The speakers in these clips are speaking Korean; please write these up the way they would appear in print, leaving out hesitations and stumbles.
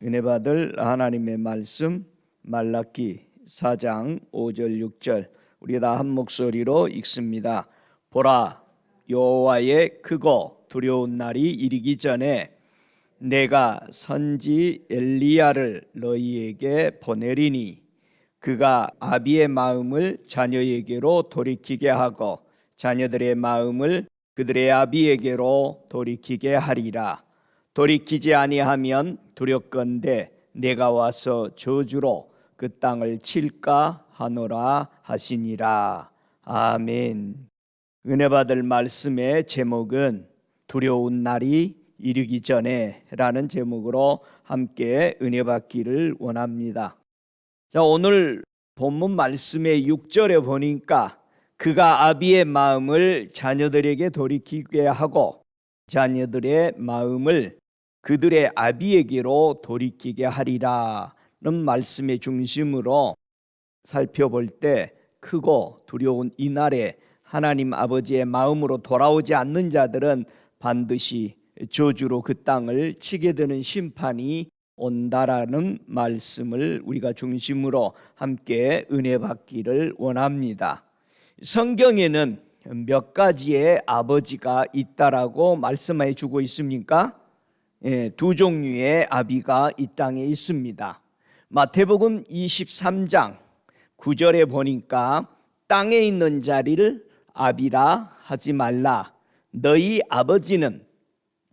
은혜 받을 하나님의 말씀 말라기 4장 5절 6절 우리 다 한 목소리로 읽습니다. 보라, 여호와의 크고 두려운 날이 이르기 전에 내가 선지 엘리야를 너희에게 보내리니 그가 아비의 마음을 자녀에게로 돌이키게 하고 자녀들의 마음을 그들의 아비에게로 돌이키게 하리라. 돌이키지 아니하면 두렵건대 내가 와서 저주로 그 땅을 칠까 하노라 하시니라. 아멘. 은혜 받을 말씀의 제목은 두려운 날이 이르기 전에 라는 제목으로 함께 은혜 받기를 원합니다. 자, 오늘 본문 말씀의 6절에 보니까 그가 아비의 마음을 자녀들에게 돌이키게 하고 자녀들의 마음을 그들의 아비에게로 돌이키게 하리라는 말씀의 중심으로 살펴볼 때 크고 두려운 이 날에 하나님 아버지의 마음으로 돌아오지 않는 자들은 반드시 저주로 그 땅을 치게 되는 심판이 온다라는 말씀을 우리가 중심으로 함께 은혜 받기를 원합니다. 성경에는 몇 가지의 아버지가 있다라고 말씀해 주고 있습니까? 두 종류의 아비가 이 땅에 있습니다. 마태복음 23장 9절에 보니까 땅에 있는 자리를 아비라 하지 말라. 너희 아버지는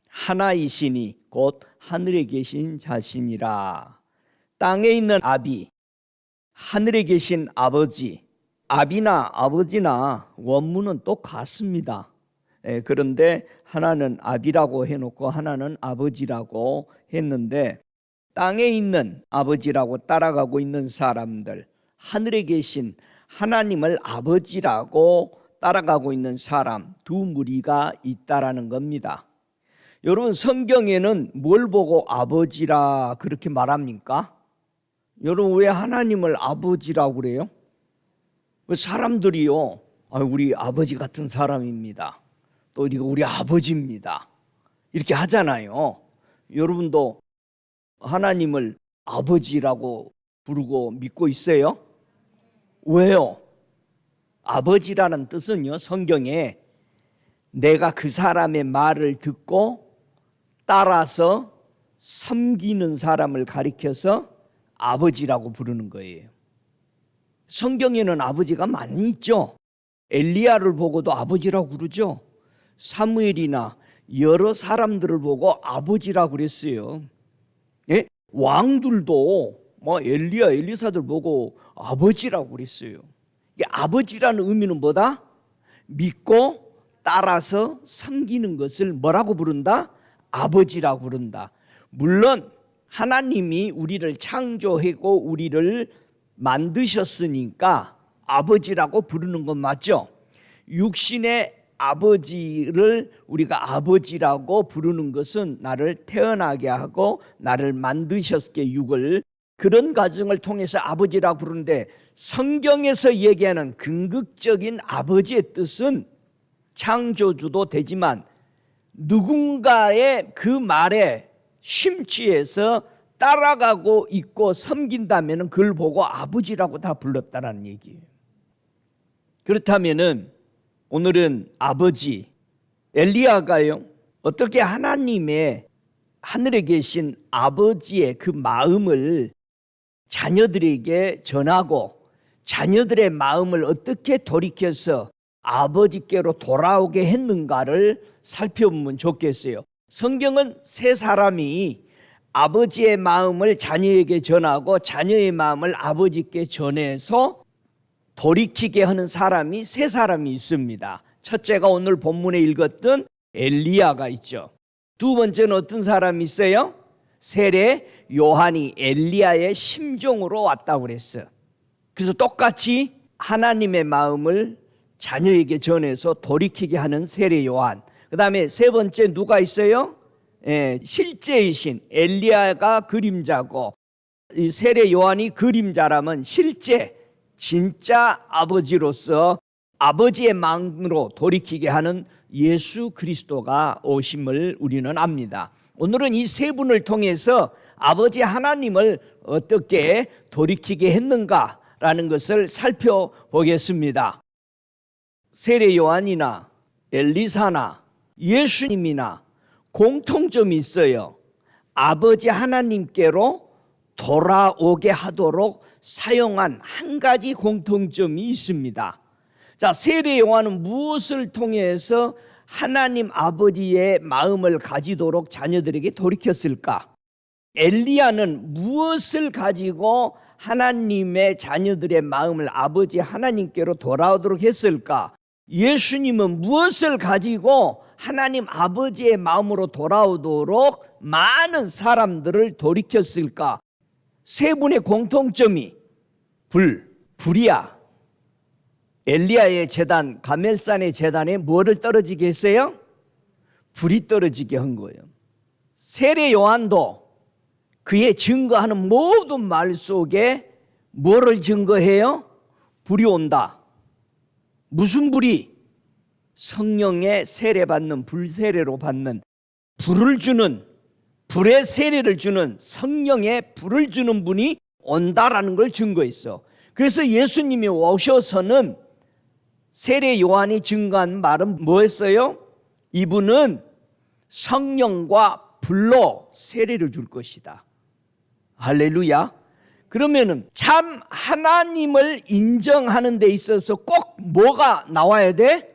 하나이시니 곧 하늘에 계신 자신이라. 땅에 있는 아비, 하늘에 계신 아버지, 아비나 아버지나 원문은 똑같습니다. 그런데 하나는 아비라고 해놓고 하나는 아버지라고 했는데 땅에 있는 아버지라고 따라가고 있는 사람들, 하늘에 계신 하나님을 아버지라고 따라가고 있는 사람 두 무리가 있다라는 겁니다. 여러분, 성경에는 뭘 보고 아버지라 그렇게 말합니까? 여러분, 왜 하나님을 아버지라고 그래요? 사람들이요, 우리 아버지 같은 사람입니다, 또 우리 아버지입니다 이렇게 하잖아요. 여러분도 하나님을 아버지라고 부르고 믿고 있어요? 왜요? 아버지라는 뜻은요, 성경에 내가 그 사람의 말을 듣고 따라서 섬기는 사람을 가리켜서 아버지라고 부르는 거예요. 성경에는 아버지가 많이 있죠. 엘리야를 보고도 아버지라고 그러죠. 사무엘이나 여러 사람들을 보고 아버지라고 그랬어요. 예? 왕들도 엘리야, 엘리사들 보고 아버지라고 그랬어요. 아버지라는 의미는 뭐다? 믿고 따라서 섬기는 것을 뭐라고 부른다? 아버지라고 부른다. 물론 하나님이 우리를 창조하고 우리를 만드셨으니까 아버지라고 부르는 건 맞죠? 육신의 아버지를 우리가 아버지라고 부르는 것은 나를 태어나게 하고 나를 만드셨기에 육을, 그런 과정을 통해서 아버지라고 부르는데, 성경에서 얘기하는 궁극적인 아버지의 뜻은 창조주도 되지만 누군가의 그 말에 심취해서 따라가고 있고 섬긴다면 그걸 보고 아버지라고 다 불렀다는 얘기예요. 그렇다면 오늘은 아버지 엘리야가요, 어떻게 하나님의 하늘에 계신 아버지의 그 마음을 자녀들에게 전하고 자녀들의 마음을 어떻게 돌이켜서 아버지께로 돌아오게 했는가를 살펴보면 좋겠어요. 성경은 세 사람이 아버지의 마음을 자녀에게 전하고 자녀의 마음을 아버지께 전해서 돌이키게 하는 사람이 세 사람이 있습니다. 첫째가 오늘 본문에 읽었던 엘리야가 있죠. 두 번째는 어떤 사람이 있어요? 세례 요한이 엘리야의 심정으로 왔다고 그랬어요. 그래서 똑같이 하나님의 마음을 자녀에게 전해서 돌이키게 하는 세례 요한. 그 다음에 세 번째 누가 있어요? 실제이신 엘리야가 그림자고 이 세례 요한이 그림자라면 실제 진짜 아버지로서 아버지의 마음으로 돌이키게 하는 예수 그리스도가 오심을 우리는 압니다. 오늘은 이 세 분을 통해서 아버지 하나님을 어떻게 돌이키게 했는가라는 것을 살펴보겠습니다. 세례 요한이나 엘리사나 예수님이나 공통점이 있어요. 아버지 하나님께로 돌아오게 하도록 사용한 한 가지 공통점이 있습니다. 자, 세례 요한은 무엇을 통해서 하나님 아버지의 마음을 가지도록 자녀들에게 돌이켰을까? 엘리야는 무엇을 가지고 하나님의 자녀들의 마음을 아버지 하나님께로 돌아오도록 했을까? 예수님은 무엇을 가지고 하나님 아버지의 마음으로 돌아오도록 많은 사람들을 돌이켰을까? 세 분의 공통점이 불이야. 엘리야의 제단, 가멜산의 제단에 뭐를 떨어지게 했어요? 불이 떨어지게 한 거예요. 세례 요한도 그의 증거하는 모든 말 속에 뭐를 증거해요? 불이 온다. 무슨 불이? 성령의 세례받는, 불세례로 받는, 불을 주는, 불의 세례를 주는, 성령의 불을 주는 분이 온다라는 걸 증거했어. 그래서 예수님이 오셔서는 세례 요한이 증거한 말은 뭐였어요? 이분은 성령과 불로 세례를 줄 것이다. 할렐루야. 그러면은 참 하나님을 인정하는 데 있어서 꼭 뭐가 나와야 돼?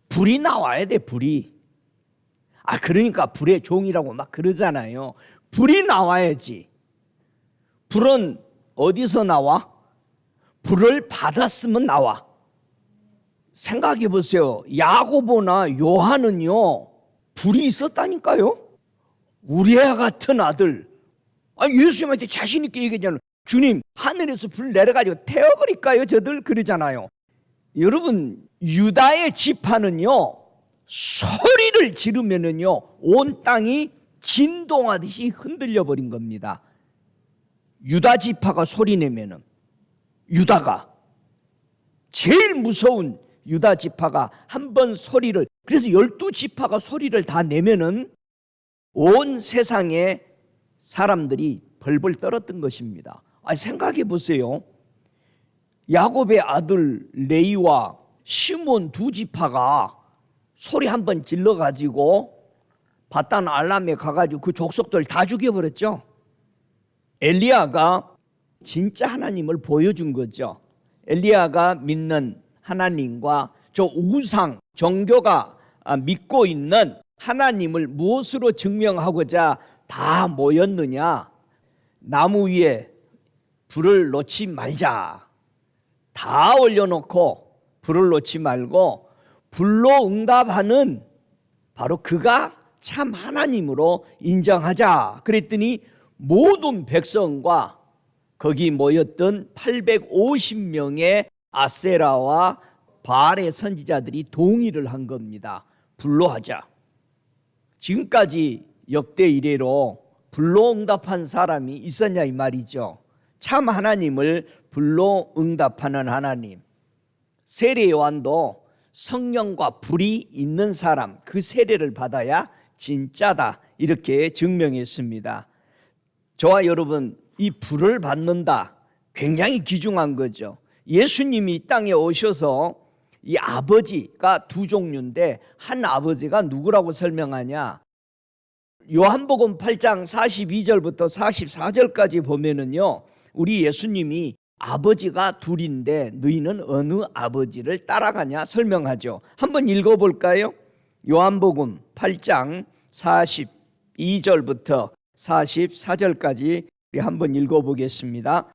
불이 나와야 돼, 불이. 그러니까 불의 종이라고 막 그러잖아요. 불이 나와야지. 불은 어디서 나와? 불을 받았으면 나와. 생각해 보세요. 야고보나 요한은요, 불이 있었다니까요. 우리와 같은 아들. 예수님한테 자신 있게 얘기하잖아요. 주님, 하늘에서 불 내려가지고 태워버릴까요? 저들 그러잖아요. 여러분, 유다의 지파는요, 소리를 지르면은요, 온 땅이 진동하듯이 흔들려 버린 겁니다. 유다 지파가 소리 내면은, 유다가 제일 무서운 유다 지파가 한 번 소리를, 그래서 12지파가 소리를 다 내면은 온 세상에 사람들이 벌벌 떨었던 것입니다. 생각해 보세요. 야곱의 아들 레이와 시몬 두 지파가 소리 한 번 질러가지고 바단 알람에 가가지고 그 족속들 다 죽여버렸죠. 엘리야가 진짜 하나님을 보여준 거죠. 엘리야가 믿는 하나님과 저 우상 종교가 믿고 있는 하나님을 무엇으로 증명하고자 다 모였느냐? 나무 위에 불을 놓지 말자. 다 올려놓고 불을 놓지 말고 불로 응답하는 바로 그가 참 하나님으로 인정하자. 그랬더니 모든 백성과 거기 모였던 850명의 아세라와 바알의 선지자들이 동의를 한 겁니다. 불로 하자. 지금까지 역대 이래로 불로 응답한 사람이 있었냐 이 말이죠. 참 하나님을 불로 응답하는 하나님. 세례 요한도 성령과 불이 있는 사람, 그 세례를 받아야 진짜다 이렇게 증명했습니다. 저와 여러분, 이 불을 받는다 굉장히 귀중한 거죠. 예수님이 이 땅에 오셔서 이 아버지가 두 종류인데 한 아버지가 누구라고 설명하냐? 요한복음 8장 42절부터 44절까지 보면은요, 우리 예수님이 아버지가 둘인데 너희는 어느 아버지를 따라가냐 설명하죠. 한번 읽어볼까요? 요한복음 8장 42절부터 44절까지 우리 한번 읽어보겠습니다.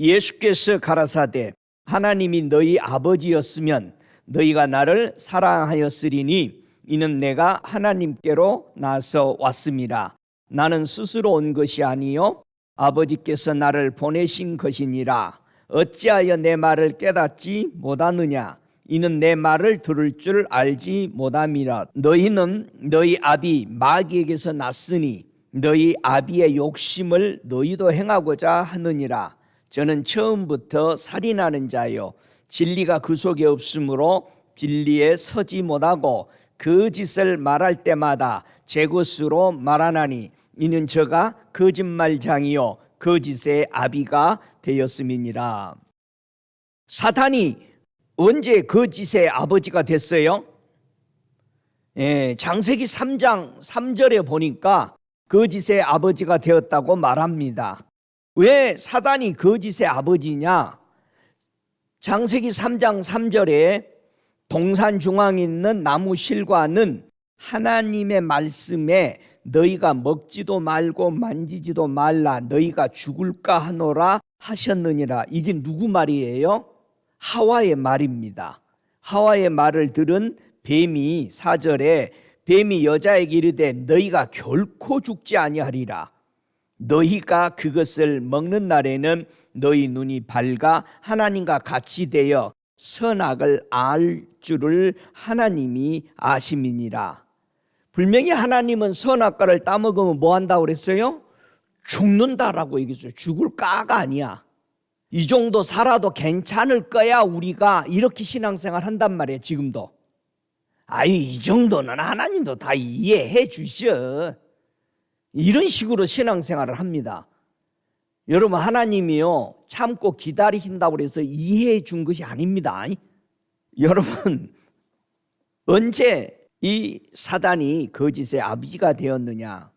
예수께서 가라사대 하나님이 너희 아버지였으면 너희가 나를 사랑하였으리니 이는 내가 하나님께로 나서 왔음이라. 나는 스스로 온 것이 아니요 아버지께서 나를 보내신 것이니라. 어찌하여 내 말을 깨닫지 못하느냐? 이는 내 말을 들을 줄 알지 못함이라. 너희는 너희 아비 마귀에게서 났으니 너희 아비의 욕심을 너희도 행하고자 하느니라. 저는 처음부터 살인하는 자요 진리가 그 속에 없으므로 진리에 서지 못하고 그 짓을 말할 때마다 제 것으로 말하나니 이는 저가 거짓말장이요 거짓의 아비가 되었음이니라. 사탄이 언제 거짓의 아버지가 됐어요? 창세기 3장 3절에 보니까 거짓의 아버지가 되었다고 말합니다. 왜 사단이 거짓의 아버지냐? 창세기 3장 3절에 동산 중앙에 있는 나무 실과는 하나님의 말씀에 너희가 먹지도 말고 만지지도 말라 너희가 죽을까 하노라 하셨느니라. 이게 누구 말이에요? 하와의 말입니다. 하와의 말을 들은 뱀이 4절에 뱀이 여자에게 이르되 너희가 결코 죽지 아니하리라. 너희가 그것을 먹는 날에는 너희 눈이 밝아 하나님과 같이 되어 선악을 알 줄을 하나님이 아심이니라. 분명히 하나님은 선악과를 따먹으면 뭐 한다고 그랬어요? 죽는다라고 얘기했어요. 죽을 까가 아니야. 이 정도 살아도 괜찮을 거야 우리가 이렇게 신앙생활 한단 말이에요. 지금도. 아유 이 정도는 하나님도 다 이해해 주셔. 이런 식으로 신앙생활을 합니다. 여러분 하나님이요 참고 기다리신다고 해서 이해해 준 것이 아닙니다. 여러분 언제 이 사단이 거짓의 아버지가 되었느냐?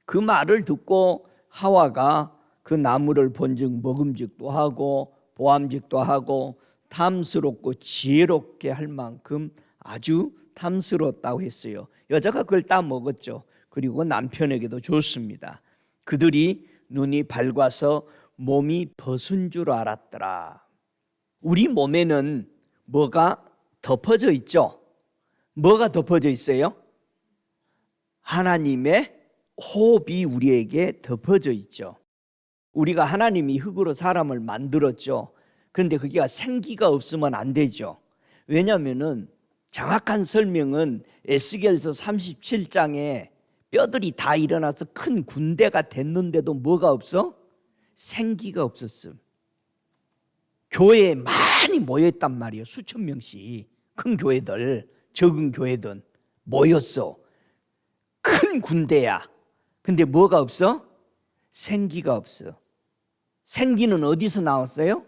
그 말을 듣고 하와가 그 나무를 본즉 먹음직도 하고 보암직도 하고 탐스럽고 지혜롭게 할 만큼 아주 탐스러웠다고 했어요. 여자가 그걸 따 먹었죠. 그리고 남편에게도 줬습니다. 그들이 눈이 밝아서 몸이 벗은 줄 알았더라. 우리 몸에는 뭐가 덮어져 있죠? 뭐가 덮어져 있어요? 하나님의 호흡이 우리에게 덮어져 있죠. 우리가 하나님이 흙으로 사람을 만들었죠. 그런데 그게 생기가 없으면 안 되죠. 왜냐하면 정확한 설명은 에스겔서 37장에 뼈들이 다 일어나서 큰 군대가 됐는데도 뭐가 없어? 생기가 없었음. 교회에 많이 모여있단 말이에요. 수천 명씩. 큰 교회들, 적은 교회든 모였어. 큰 군대야. 근데 뭐가 없어? 생기가 없어. 생기는 어디서 나왔어요?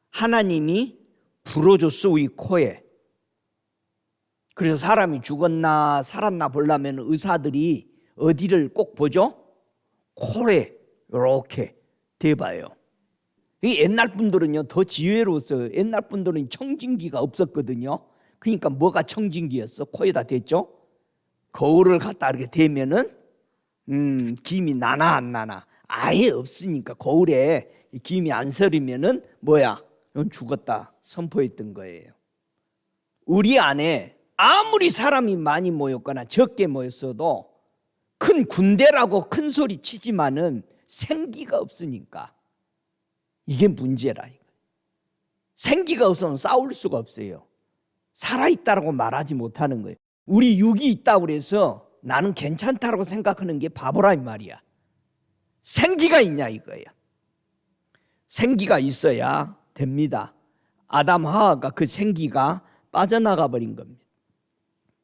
하나님이 불어줬어 우리 코에. 그래서 사람이 죽었나 살았나 보려면 의사들이 어디를 꼭 보죠? 코에 이렇게 대봐요. 옛날 분들은요 더 지혜로웠어요. 옛날 분들은 청진기가 없었거든요. 그러니까 뭐가 청진기였어? 코에다 댔죠. 거울을 갖다 이렇게 대면은 김이 나나 안 나나? 아예 없으니까 거울에 김이 안 서리면은 뭐야? 이건 죽었다 선포했던 거예요. 우리 안에 아무리 사람이 많이 모였거나 적게 모였어도 큰 군대라고 큰 소리 치지만은 생기가 없으니까 이게 문제라. 생기가 없으면 싸울 수가 없어요. 살아있다라고 말하지 못하는 거예요. 우리 육이 있다고 그래서 나는 괜찮다라고 생각하는 게 바보라 이 말이야. 생기가 있냐 이거야. 생기가 있어야 됩니다. 아담 하와가 그 생기가 빠져나가 버린 겁니다.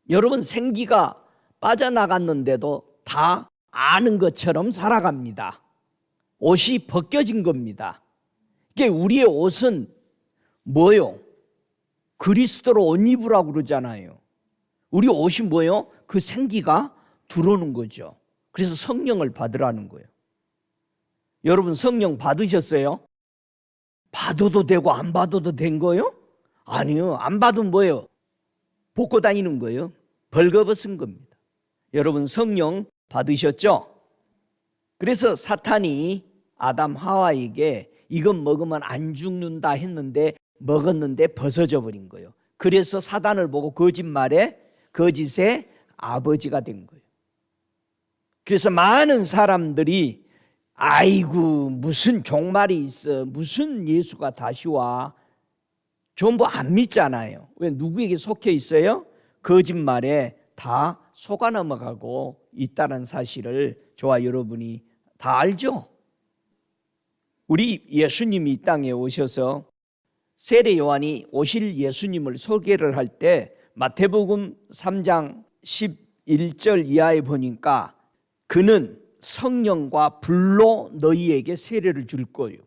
여러분 생기가 빠져나갔는데도 다 아는 것처럼 살아갑니다. 옷이 벗겨진 겁니다. 이게 우리의 옷은 뭐요? 그리스도로 옷 입으라고 그러잖아요. 우리 옷이 뭐요? 그 생기가 들어오는 거죠. 그래서 성령을 받으라는 거예요. 여러분 성령 받으셨어요? 받아도 되고 안 받아도 된 거예요? 아니요. 안 받으면 뭐예요? 벗고 다니는 거예요. 벌거벗은 겁니다. 여러분 성령 받으셨죠? 그래서 사탄이 아담 하와에게 이건 먹으면 안 죽는다 했는데 먹었는데 벗어져 버린 거예요. 그래서 사단을 보고 거짓말에 거짓의 아버지가 된 거예요. 그래서 많은 사람들이 아이고 무슨 종말이 있어, 무슨 예수가 다시 와, 전부 안 믿잖아요. 왜? 누구에게 속해 있어요? 거짓말에 다 속아 넘어가고 있다는 사실을 저와 여러분이 다 알죠? 우리 예수님이 이 땅에 오셔서 세례 요한이 오실 예수님을 소개를 할 때 마태복음 3장 11절 이하에 보니까 그는 성령과 불로 너희에게 세례를 줄 거예요.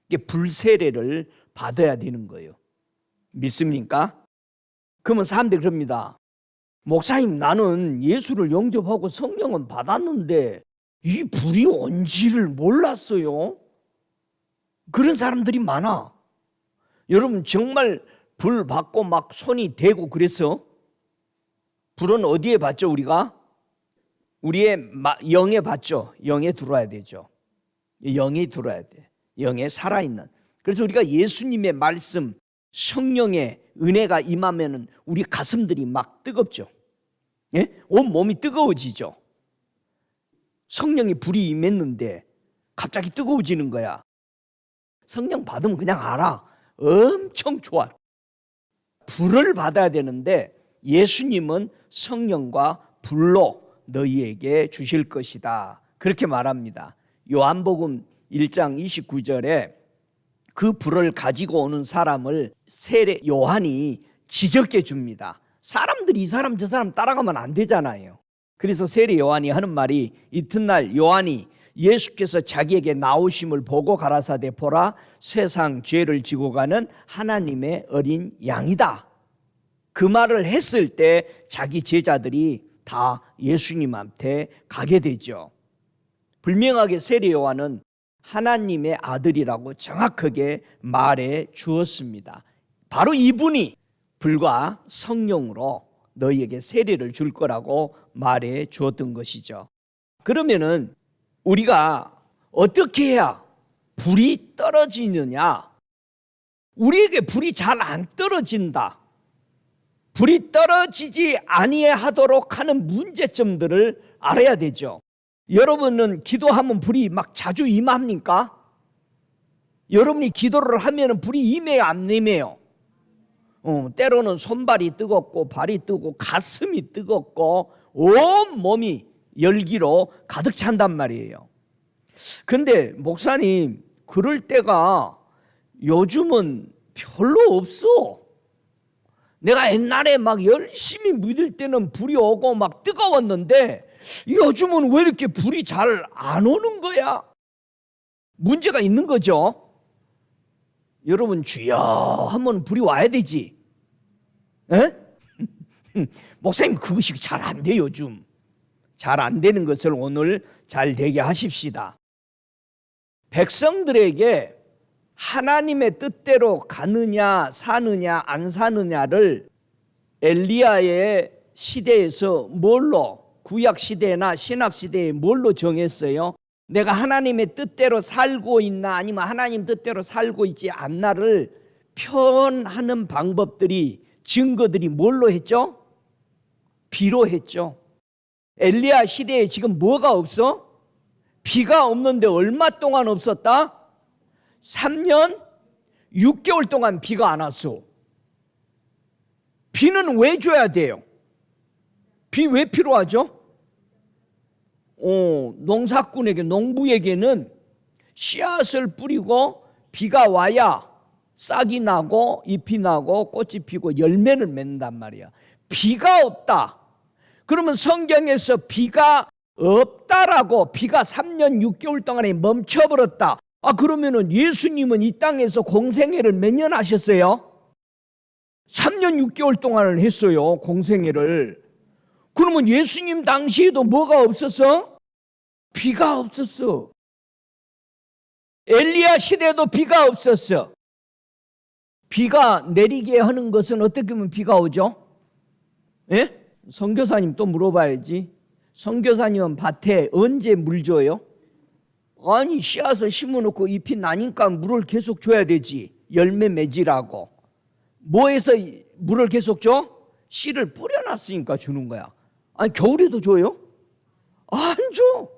이게 불세례를 받아야 되는 거예요. 믿습니까? 그러면 사람들이 그럽니다. 목사님, 나는 예수를 영접하고 성령은 받았는데 이 불이 온지를 몰랐어요. 그런 사람들이 많아. 여러분, 정말 불 받고 막 손이 대고 그래서 불은 어디에 받죠? 우리가? 우리의 영에 받죠. 영에 들어와야 되죠. 영에 들어와야 돼. 영에 살아있는. 그래서 우리가 예수님의 말씀, 성령의 은혜가 임하면은 우리 가슴들이 막 뜨겁죠. 예? 온 몸이 뜨거워지죠. 성령이 불이 임했는데 갑자기 뜨거워지는 거야. 성령 받으면 그냥 알아. 엄청 좋아. 불을 받아야 되는데 예수님은 성령과 불로 너희에게 주실 것이다. 그렇게 말합니다. 요한복음 1장 29절에 그 불을 가지고 오는 사람을 세례 요한이 지적해 줍니다. 사람들이 이 사람 저 사람 따라가면 안 되잖아요. 그래서 세례 요한이 하는 말이 이튿날 요한이 예수께서 자기에게 나오심을 보고 가라사대 보라 세상 죄를 지고 가는 하나님의 어린 양이다. 그 말을 했을 때 자기 제자들이 다 예수님한테 가게 되죠. 분명하게 세례 요한은 하나님의 아들이라고 정확하게 말해 주었습니다. 바로 이분이 불과 성령으로 너희에게 세례를 줄 거라고 말해 주었던 것이죠. 그러면은 우리가 어떻게 해야 불이 떨어지느냐? 우리에게 불이 잘 안 떨어진다. 불이 떨어지지 아니하도록 하는 문제점들을 알아야 되죠. 여러분은 기도하면 불이 막 자주 임합니까? 여러분이 기도를 하면 불이 임해요, 안 임해요? 때로는 손발이 뜨겁고 발이 뜨고 가슴이 뜨겁고 온 몸이 열기로 가득 찬단 말이에요. 근데 목사님, 그럴 때가 요즘은 별로 없어. 내가 옛날에 막 열심히 믿을 때는 불이 오고 막 뜨거웠는데 요즘은 왜 이렇게 불이 잘 안 오는 거야? 문제가 있는 거죠. 여러분, 주여 하면 불이 와야 되지. 에? 목사님, 그것이 잘 안 돼. 요즘 잘 안 되는 것을 오늘 잘 되게 하십시다. 백성들에게 하나님의 뜻대로 가느냐 사느냐 안 사느냐를 엘리야의 시대에서 뭘로, 구약 시대나 신약 시대에 뭘로 정했어요? 내가 하나님의 뜻대로 살고 있나 아니면 하나님 뜻대로 살고 있지 않나를 표현하는 방법들이, 증거들이 뭘로 했죠? 비로 했죠. 엘리야 시대에 지금 뭐가 없어? 비가 없는데 얼마 동안 없었다? 3년 6개월 동안 비가 안 왔어. 비는 왜 줘야 돼요? 비 왜 필요하죠? 농사꾼에게, 농부에게는 씨앗을 뿌리고 비가 와야 싹이 나고 잎이 나고 꽃이 피고 열매를 맺는단 말이야. 비가 없다. 그러면 성경에서 비가 없다라고, 비가 3년 6개월 동안에 멈춰버렸다. 그러면은 예수님은 이 땅에서 공생애를 몇 년 하셨어요? 3년 6개월 동안을 했어요, 공생애를. 그러면 예수님 당시에도 뭐가 없었어? 비가 없었어. 엘리야 시대에도 비가 없었어. 비가 내리게 하는 것은 어떻게 하면 비가 오죠? 예? 선교사님 또 물어봐야지. 선교사님은 밭에 언제 물 줘요? 아니, 씨앗을 심어놓고 잎이 나니까 물을 계속 줘야 되지. 열매 맺으라고. 뭐해서 물을 계속 줘? 씨를 뿌려놨으니까 주는 거야. 아니, 겨울에도 줘요? 안 줘.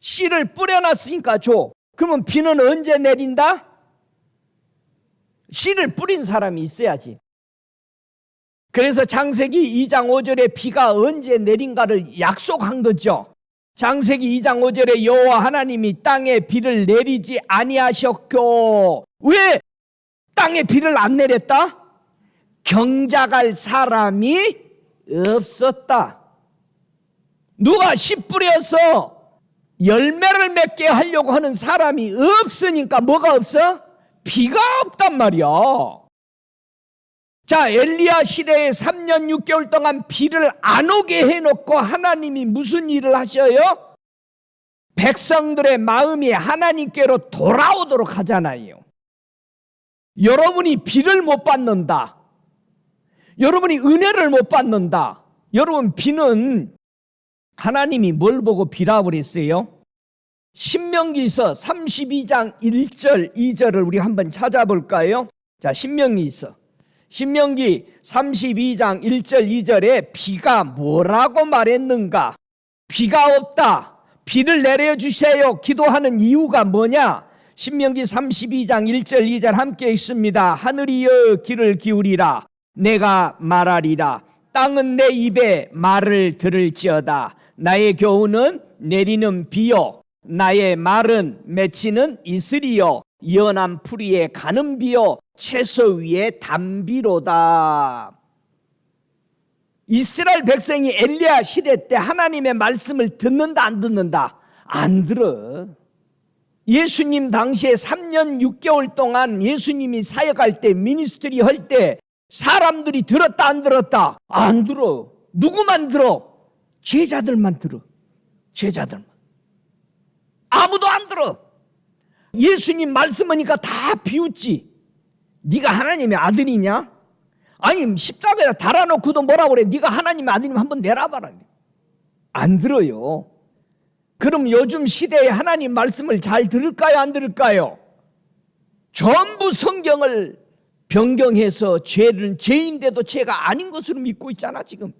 씨를 뿌려놨으니까 줘. 그러면 비는 언제 내린다? 씨를 뿌린 사람이 있어야지. 그래서 창세기 2장 5절에 비가 언제 내린가를 약속한 거죠. 창세기 2장 5절에 여호와 하나님이 땅에 비를 내리지 아니하셨고, 왜 땅에 비를 안 내렸다? 경작할 사람이 없었다. 누가 씨 뿌려서 열매를 맺게 하려고 하는 사람이 없으니까 뭐가 없어? 비가 없단 말이야. 자, 엘리야 시대에 3년 6개월 동안 비를 안 오게 해놓고 하나님이 무슨 일을 하셔요? 백성들의 마음이 하나님께로 돌아오도록 하잖아요. 여러분이 비를 못 받는다. 여러분이 은혜를 못 받는다. 여러분, 비는 하나님이 뭘 보고 비라고 그랬어요? 신명기서 32장 1절 2절을 우리 한번 찾아볼까요? 자, 신명기 32장 1절 2절에 비가 뭐라고 말했는가? 비가 없다, 비를 내려주세요 기도하는 이유가 뭐냐? 신명기 32장 1절 2절 함께 읽습니다. 하늘이여 귀를 기울이라, 내가 말하리라. 땅은 내 입에 말을 들을지어다. 나의 교훈은 내리는 비요, 나의 말은 맺히는 이슬이요, 연한 풀이에 가는 비요, 채소 위에 단비로다. 이스라엘 백성이 엘리야 시대 때 하나님의 말씀을 듣는다 안 듣는다? 안 들어. 예수님 당시에 3년 6개월 동안 예수님이 사역할 때, 미니스트리 할 때 사람들이 들었다 안 들었다? 안 들어. 누구만 들어? 제자들만 들어. 제자들만. 아무도 안 들어. 예수님 말씀하니까 다 비웃지. 네가 하나님의 아들이냐? 아니, 십자가에 달아놓고도 뭐라고 그래? 네가 하나님의 아들이면 한번 내놔봐라. 안 들어요. 그럼 요즘 시대에 하나님 말씀을 잘 들을까요? 안 들을까요? 전부 성경을 변경해서 죄인데도 죄가 아닌 것으로 믿고 있잖아 지금.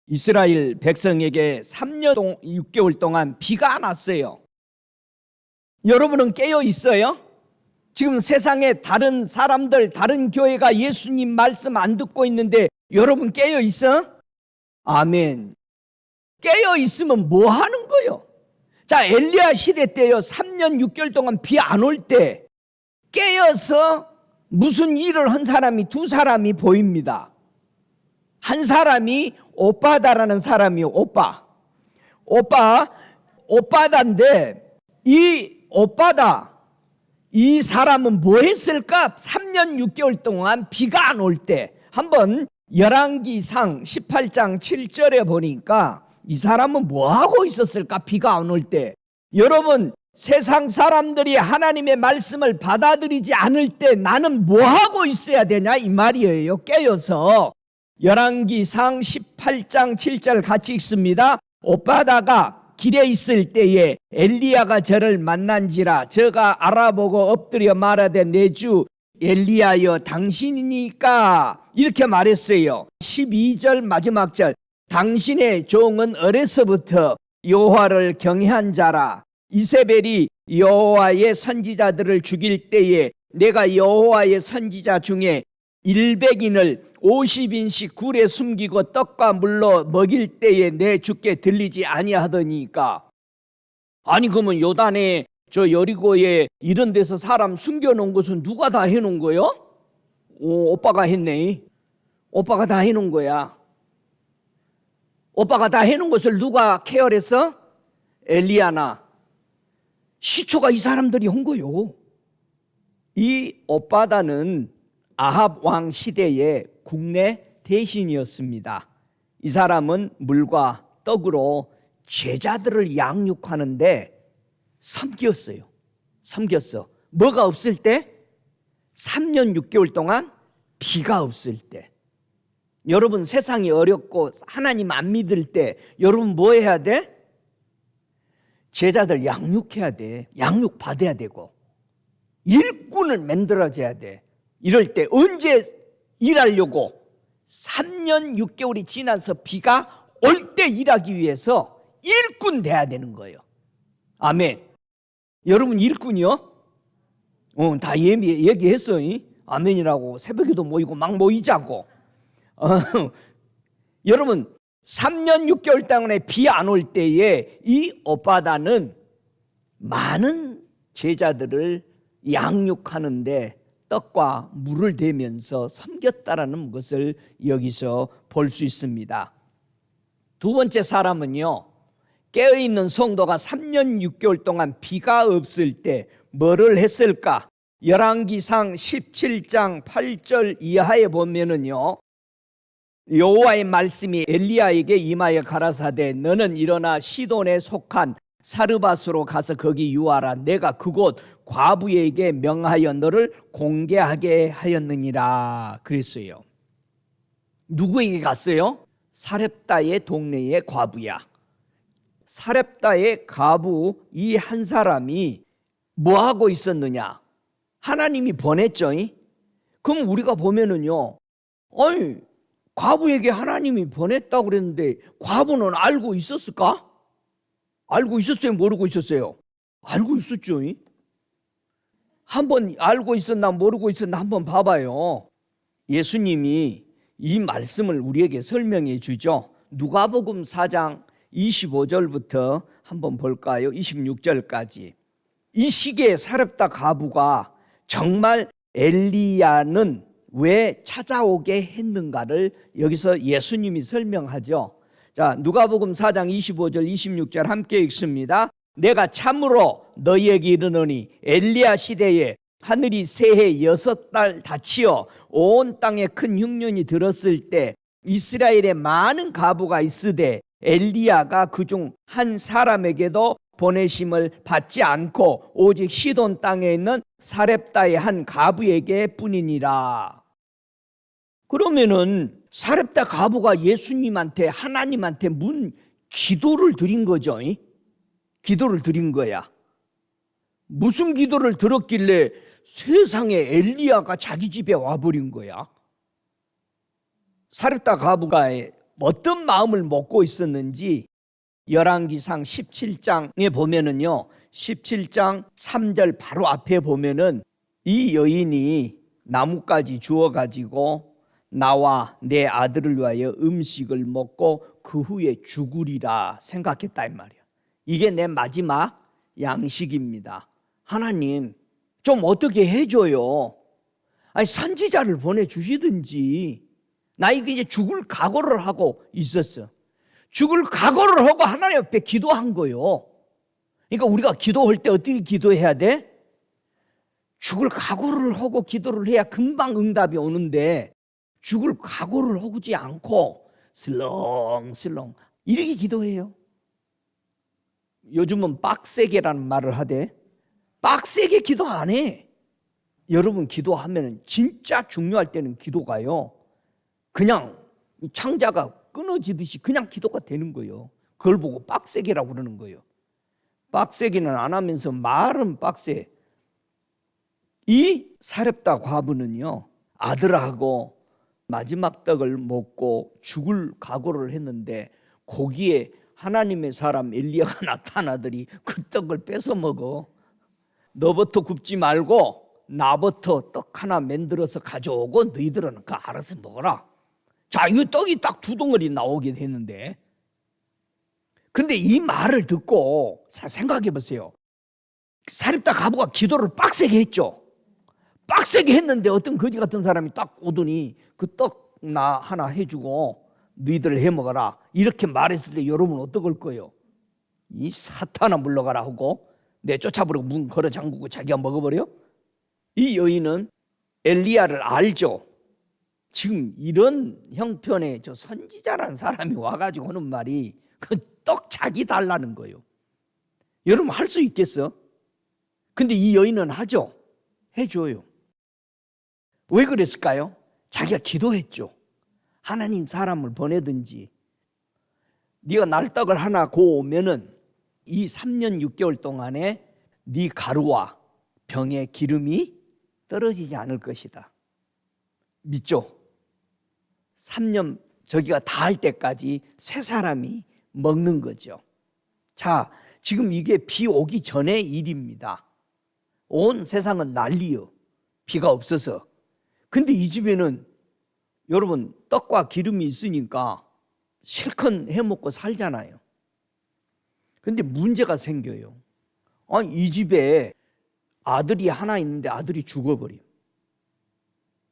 이스라엘 백성에게 3년 6개월 동안 비가 안 왔어요. 여러분은 깨어 있어요? 지금 세상에 다른 사람들, 다른 교회가 예수님 말씀 안 듣고 있는데 여러분 깨어 있어? 아멘. 깨어 있으면 뭐 하는 거요? 자, 엘리야 시대 때요, 3년 6개월 동안 비 안 올 때 깨어서 무슨 일을 한 사람이 두 사람이 보입니다. 한 사람이 오빠다라는 사람이요. 오빠다인데 이 오빠다, 이 사람은 뭐 했을까? 3년 6개월 동안 비가 안 올 때. 한번 열왕기상 18장 7절에 보니까 이 사람은 뭐 하고 있었을까? 비가 안 올 때. 여러분, 세상 사람들이 하나님의 말씀을 받아들이지 않을 때 나는 뭐 하고 있어야 되냐? 이 말이에요. 깨어서. 열왕기상 18장 7절 같이 읽습니다. 오빠다가 길에 있을 때에 엘리야가 저를 만난지라, 저가 알아보고 엎드려 말하되 내 주 엘리야여 당신이니까, 이렇게 말했어요. 12절 마지막 절, 당신의 종은 어려서부터 여호와를 경외한 자라. 이세벨이 여호와의 선지자들을 죽일 때에 내가 여호와의 선지자 중에 100인을 50인씩 굴에 숨기고 떡과 물로 먹일 때에 내 주께 들리지 아니하더니까. 아니, 그러면 요단에 저 여리고에 이런 데서 사람 숨겨놓은 것은 누가 다 해놓은 거요? 오빠가 했네. 오빠가 다 해놓은 거야. 오빠가 다 해놓은 것을 누가 케어했어? 엘리야나. 시초가 이 사람들이 한 거요. 이 오빠다는 아합 왕 시대의 국내 대신이었습니다. 이 사람은 물과 떡으로 제자들을 양육하는데 섬겼어. 뭐가 없을 때? 3년 6개월 동안 비가 없을 때. 여러분, 세상이 어렵고 하나님 안 믿을 때 여러분 뭐 해야 돼? 제자들 양육해야 돼. 양육 받아야 되고 일꾼을 만들어줘야 돼. 이럴 때 언제 일하려고? 3년 6개월이 지나서 비가 올 때 일하기 위해서 일꾼 돼야 되는 거예요. 아멘. 여러분 일꾼이요? 다 얘기했어. 아멘이라고. 새벽에도 모이고 막 모이자고. 여러분 3년 6개월 동안에 비 안 올 때에 이 오빠다는 많은 제자들을 양육하는데 떡과 물을 대면서 섬겼다라는 것을 여기서 볼 수 있습니다. 두 번째 사람은요, 깨어있는 성도가 3년 6개월 동안 비가 없을 때 뭐를 했을까? 열왕기상 17장 8절 이하에 보면은요, 여호와의 말씀이 엘리야에게 임하여 가라사대 너는 일어나 시돈에 속한 사르밧으로 가서 거기 유하라. 내가 그곳 과부에게 명하여 너를 공개하게 하였느니라 그랬어요. 누구에게 갔어요? 사렙다의 동네의 과부야. 사렙다의 과부 이 한 사람이 뭐 하고 있었느냐? 하나님이 보냈죠. 그럼 우리가 보면은요, 아니 과부에게 하나님이 보냈다고 그랬는데 과부는 알고 있었을까? 알고 있었어요? 모르고 있었어요? 알고 있었죠. 한번 알고 있었나 모르고 있었나 한번 봐봐요. 예수님이 이 말씀을 우리에게 설명해 주죠. 누가복음 4장 25절부터 한번 볼까요? 26절까지. 이 시기에 사렙다 과부가 정말 엘리야는 왜 찾아오게 했는가를 여기서 예수님이 설명하죠. 자, 누가복음 4장 25절 26절 함께 읽습니다. 내가 참으로 너희에게 이르노니 엘리야 시대에 하늘이 새해 6달 닫히어 온 땅에 큰 흉년이 들었을 때 이스라엘에 많은 과부가 있으되 엘리야가 그중 한 사람에게도 보내심을 받지 않고 오직 시돈 땅에 있는 사렙다의 한 과부에게 뿐이니라. 그러면은 사렙다 과부가 예수님한테 하나님한테 기도를 드린 거죠. 기도를 드린 거야. 무슨 기도를 들었길래 세상에 엘리야가 자기 집에 와버린 거야? 사렙다 과부가 어떤 마음을 먹고 있었는지 열왕기상 17장에 보면은요, 17장 3절 바로 앞에 보면은 이 여인이 나뭇가지 주워가지고 나와 내 아들을 위하여 음식을 먹고 그 후에 죽으리라 생각했다 이 말이야. 이게 내 마지막 양식입니다. 하나님 좀 어떻게 해줘요. 아니 선지자를 보내주시든지. 나 이제 죽을 각오를 하고 있었어. 죽을 각오를 하고 하나님 앞에 기도한 거요. 그러니까 우리가 기도할 때 어떻게 기도해야 돼? 죽을 각오를 하고 기도를 해야 금방 응답이 오는데 죽을 각오를 하지 않고 슬렁슬렁 이렇게 기도해요. 요즘은 빡세게라는 말을 하대. 빡세게 기도 안 해. 여러분 기도하면 진짜 중요할 때는 기도가요, 그냥 창자가 끊어지듯이 그냥 기도가 되는 거예요. 그걸 보고 빡세게라고 그러는 거예요. 빡세게는 안 하면서 말은 빡세. 이 사렙다 과부는요, 아들하고 마지막 떡을 먹고 죽을 각오를 했는데 거기에 하나님의 사람 엘리야가 나타나더니 그 떡을 뺏어 먹어. 너부터 굽지 말고 나부터 떡 하나 만들어서 가져오고 너희들은 그거 알아서 먹어라. 자, 이 떡이 딱 2덩어리 나오게 됐는데, 근데 이 말을 듣고 생각해 보세요. 사렙다 과부가 기도를 빡세게 했죠. 빡세게 했는데 어떤 거지 같은 사람이 딱 오더니 그 떡 나 하나 해주고 너희들 해 먹어라 이렇게 말했을 때 여러분 어떡할 거예요? 이 사탄아 물러가라 하고 내쫓아버리고 문 걸어 잠그고 자기가 먹어버려? 이 여인은 엘리야를 알죠. 지금 이런 형편의 저 선지자라는 사람이 와가지고 하는 말이 그 떡 자기 달라는 거예요. 여러분 할 수 있겠어? 근데 이 여인은 하죠. 해줘요. 왜 그랬을까요? 자기가 기도했죠. 하나님 사람을 보내든지 네가 날떡을 하나 고오면은 이 3년 6개월 동안에 네 가루와 병에 기름이 떨어지지 않을 것이다. 믿죠? 3년 저기가 다 할 때까지 세 사람이 먹는 거죠. 자, 지금 이게 비 오기 전의 일입니다. 온 세상은 난리요. 비가 없어서. 근데 이 집에는 여러분 떡과 기름이 있으니까 실컷 해먹고 살잖아요. 근데 문제가 생겨요. 아니, 이 집에 아들이 하나 있는데 아들이 죽어버려.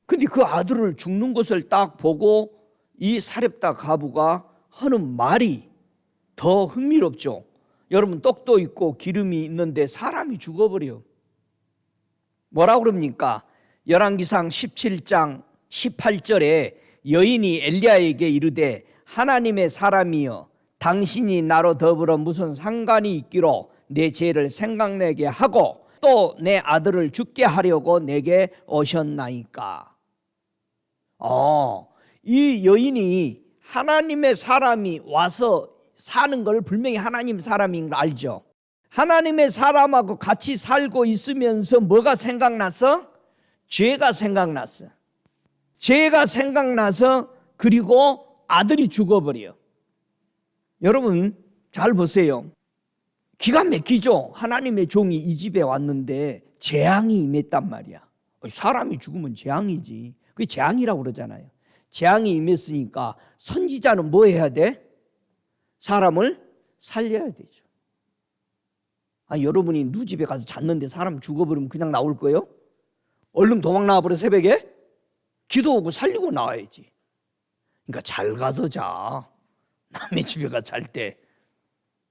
근데 그 아들을 죽는 것을 딱 보고 이 사렙다 과부가 하는 말이 더 흥미롭죠. 여러분 떡도 있고 기름이 있는데 사람이 죽어버려. 뭐라고 그럽니까? 열왕기상 17장 18절에 여인이 엘리야에게 이르되 하나님의 사람이여 당신이 나로 더불어 무슨 상관이 있기로 내 죄를 생각나게 하고 또 내 아들을 죽게 하려고 내게 오셨나이까. 이 여인이 하나님의 사람이 와서 사는 걸 분명히 하나님 사람인 걸 알죠. 하나님의 사람하고 같이 살고 있으면서 뭐가 생각났어? 죄가 생각났어. 죄가 생각나서 그리고 아들이 죽어버려. 여러분 잘 보세요. 기가 막히죠. 하나님의 종이 이 집에 왔는데 재앙이 임했단 말이야. 사람이 죽으면 재앙이지. 그게 재앙이라고 그러잖아요. 재앙이 임했으니까 선지자는 뭐 해야 돼? 사람을 살려야 되죠. 여러분이 누 집에 가서 잤는데 사람 죽어버리면 그냥 나올 거예요? 얼른 도망 나와버려 새벽에? 기도하고 살리고 나와야지. 그러니까 잘 가서 자. 남의 집에 가서 잘 때.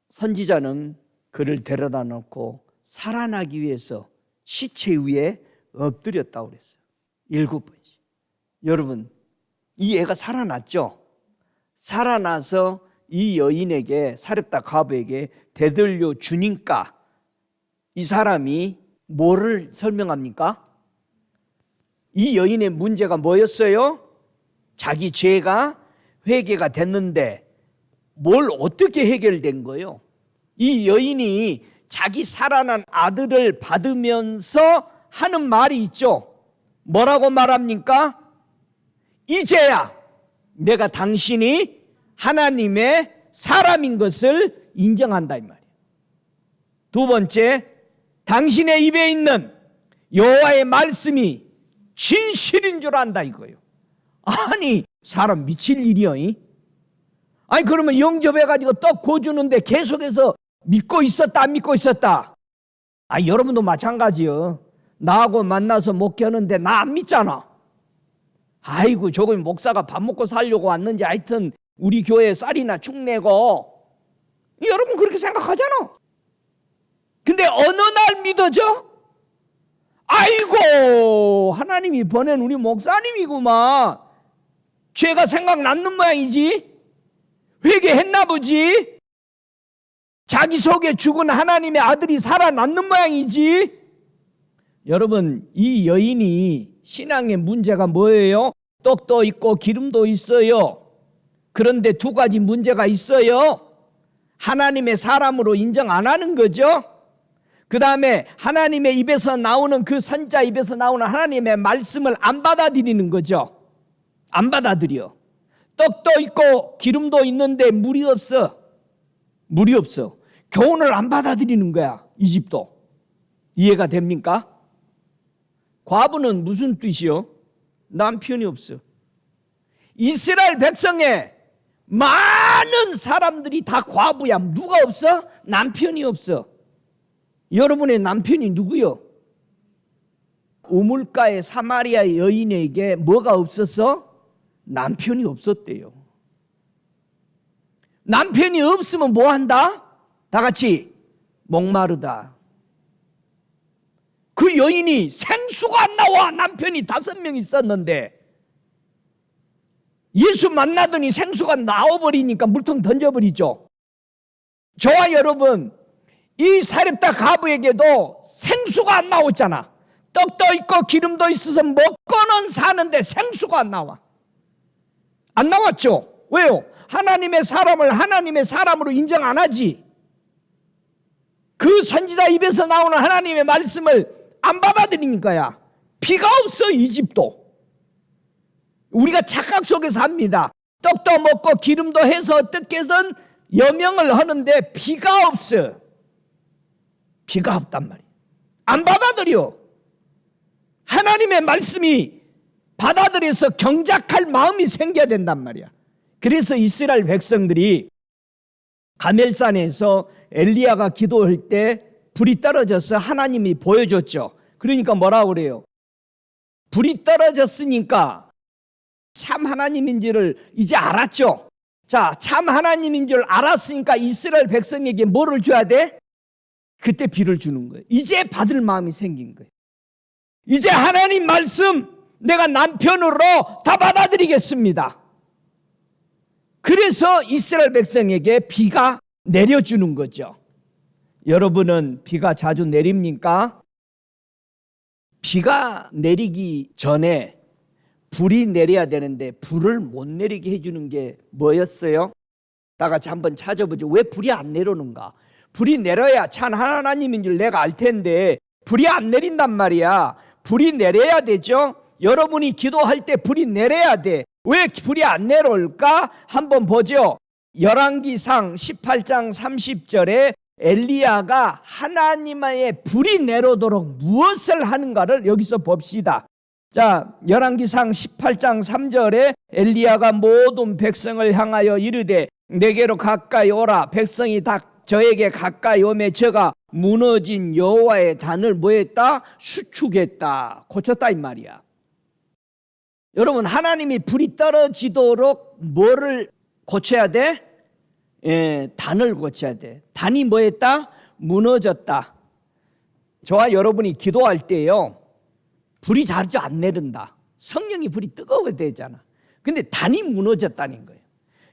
선지자는 그를 데려다 놓고 살아나기 위해서 시체 위에 엎드렸다고 그랬어요. 7번씩. 여러분 이 애가 살아났죠? 살아나서 이 여인에게 사렙다 과부에게 되돌려 주니까 이 사람이 뭐를 설명합니까? 이 여인의 문제가 뭐였어요? 자기 죄가 회개가 됐는데 뭘 어떻게 해결된 거예요? 이 여인이 자기 살아난 아들을 받으면서 하는 말이 있죠. 뭐라고 말합니까? 이제야 내가 당신이 하나님의 사람인 것을 인정한다 이 말이에요. 두 번째, 당신의 입에 있는 여호와의 말씀이 진실인 줄 안다 이거예요. 아니 사람 미칠 일이요. 아니 그러면 영접해가지고 떡 구워주는데 계속해서 믿고 있었다 안 믿고 있었다? 여러분도 마찬가지요. 나하고 만나서 목회하는데 나 안 믿잖아. 아이고 저거 목사가 밥 먹고 살려고 왔는지 하여튼 우리 교회에 쌀이나 축 내고 여러분 그렇게 생각하잖아. 근데 어느 날 믿어져? 아이고 하나님이 보낸 우리 목사님이구만. 죄가 생각났는 모양이지. 회개했나 보지. 자기 속에 죽은 하나님의 아들이 살아났는 모양이지. 여러분 이 여인이 신앙의 문제가 뭐예요? 떡도 있고 기름도 있어요. 그런데 두 가지 문제가 있어요. 하나님의 사람으로 인정 안 하는 거죠. 그 다음에 하나님의 입에서 나오는 그 선자 입에서 나오는 하나님의 말씀을 안 받아들이는 거죠. 안 받아들여. 떡도 있고 기름도 있는데 물이 없어. 물이 없어. 교훈을 안 받아들이는 거야. 이 집도. 이해가 됩니까? 과부는 무슨 뜻이요? 남편이 없어. 이스라엘 백성에 많은 사람들이 다 과부야. 누가 없어? 남편이 없어. 여러분의 남편이 누구요? 우물가의 사마리아 여인에게 뭐가 없었어? 남편이 없었대요. 남편이 없으면 뭐 한다? 다 같이 목마르다. 그 여인이 생수가 안 나와. 남편이 5명 있었는데 예수 만나더니 생수가 나와버리니까 물통 던져버리죠. 저와 여러분 이 사렙다 과부에게도 생수가 안 나왔잖아. 떡도 있고 기름도 있어서 먹고는 사는데 생수가 안 나와. 안 나왔죠. 왜요? 하나님의 사람을 하나님의 사람으로 인정 안 하지. 그 선지자 입에서 나오는 하나님의 말씀을 안 받아들이니까야. 비가 없어 이 집도. 우리가 착각 속에서 합니다. 떡도 먹고 기름도 해서 어떻게든 여명을 하는데 비가 없어. 비가 없단 말이야. 안 받아들여. 하나님의 말씀이 받아들여서 경작할 마음이 생겨야 된단 말이야. 그래서 이스라엘 백성들이 가멜산에서 엘리야가 기도할 때 불이 떨어져서 하나님이 보여줬죠. 그러니까 뭐라고 그래요? 불이 떨어졌으니까 참 하나님인지를 이제 알았죠. 자, 참 하나님인 줄 알았으니까 이스라엘 백성에게 뭐를 줘야 돼? 그때 비를 주는 거예요. 이제 받을 마음이 생긴 거예요. 이제 하나님 말씀 내가 남편으로 다 받아들이겠습니다. 그래서 이스라엘 백성에게 비가 내려주는 거죠. 여러분은 비가 자주 내립니까? 비가 내리기 전에 불이 내려야 되는데 불을 못 내리게 해주는 게 뭐였어요? 다 같이 한번 찾아보죠. 왜 불이 안 내려오는가? 불이 내려야 참 하나님인 줄 내가 알 텐데 불이 안 내린단 말이야. 불이 내려야 되죠. 여러분이 기도할 때 불이 내려야 돼. 왜 불이 안 내려올까? 한번 보죠. 열왕기상 18장 30절에 엘리야가 하나님의 불이 내려오도록 무엇을 하는가를 여기서 봅시다. 자, 열왕기상 18장 3절에 엘리야가 모든 백성을 향하여 이르되 내게로 가까이 오라. 백성이 다 저에게 가까이 오매 저가 무너진 여호와의 단을 뭐했다? 수축했다. 고쳤다 이 말이야. 여러분, 하나님이 불이 떨어지도록 뭐를 고쳐야 돼? 단을 고쳐야 돼. 단이 뭐했다? 무너졌다. 저와 여러분이 기도할 때요, 불이 자주 안 내린다. 성령이 불이 뜨거워야 되잖아. 근데 단이 무너졌다는 거예요.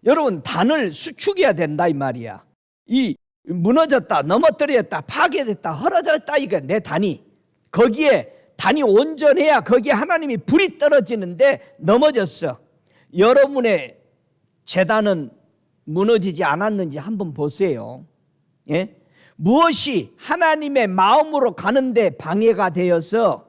여러분, 단을 수축해야 된다 이 말이야. 이 무너졌다, 넘어뜨렸다, 파괴됐다, 헐어졌다, 이거 내 단이. 거기에 단이 온전해야 거기에 하나님이 불이 떨어지는데 넘어졌어. 여러분의 제단은 무너지지 않았는지 한번 보세요. 예? 무엇이 하나님의 마음으로 가는데 방해가 되어서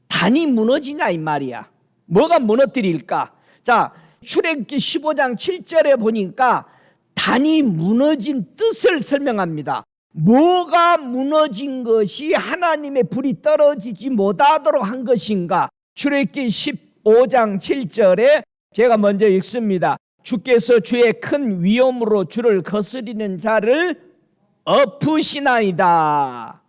단이 무너지냐 이 말이야. 뭐가 무너뜨릴까? 자, 출애굽기 15장 7절에 보니까 단이 무너진 뜻을 설명합니다. 뭐가 무너진 것이 하나님의 불이 떨어지지 못하도록 한 것인가? 출애굽기 15장 7절에 제가 먼저 읽습니다. 주께서 주의 큰 위엄으로 주를 거스리는 자를 엎으시나이다.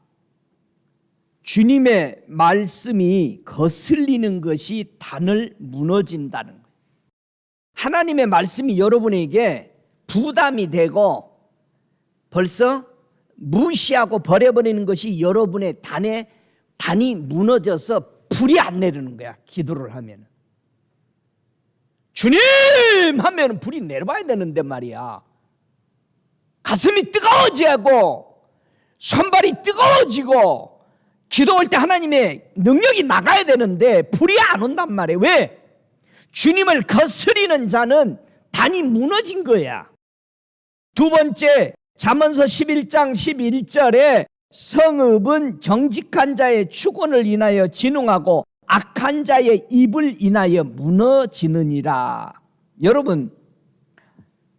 주님의 말씀이 거슬리는 것이 단을 무너진다는 거예요. 하나님의 말씀이 여러분에게 부담이 되고 벌써 무시하고 버려버리는 것이 여러분의 단이 무너져서 불이 안 내리는 거야. 기도를 하면 주님 하면 불이 내려봐야 되는데 말이야. 가슴이 뜨거워지고 손발이 뜨거워지고 기도할 때 하나님의 능력이 나가야 되는데 불이 안 온단 말이에요. 왜? 주님을 거스리는 자는 단이 무너진 거야. 두 번째, 잠언서 11장 11절에 성읍은 정직한 자의 축원을 인하여 진흥하고 악한 자의 입을 인하여 무너지느니라. 여러분,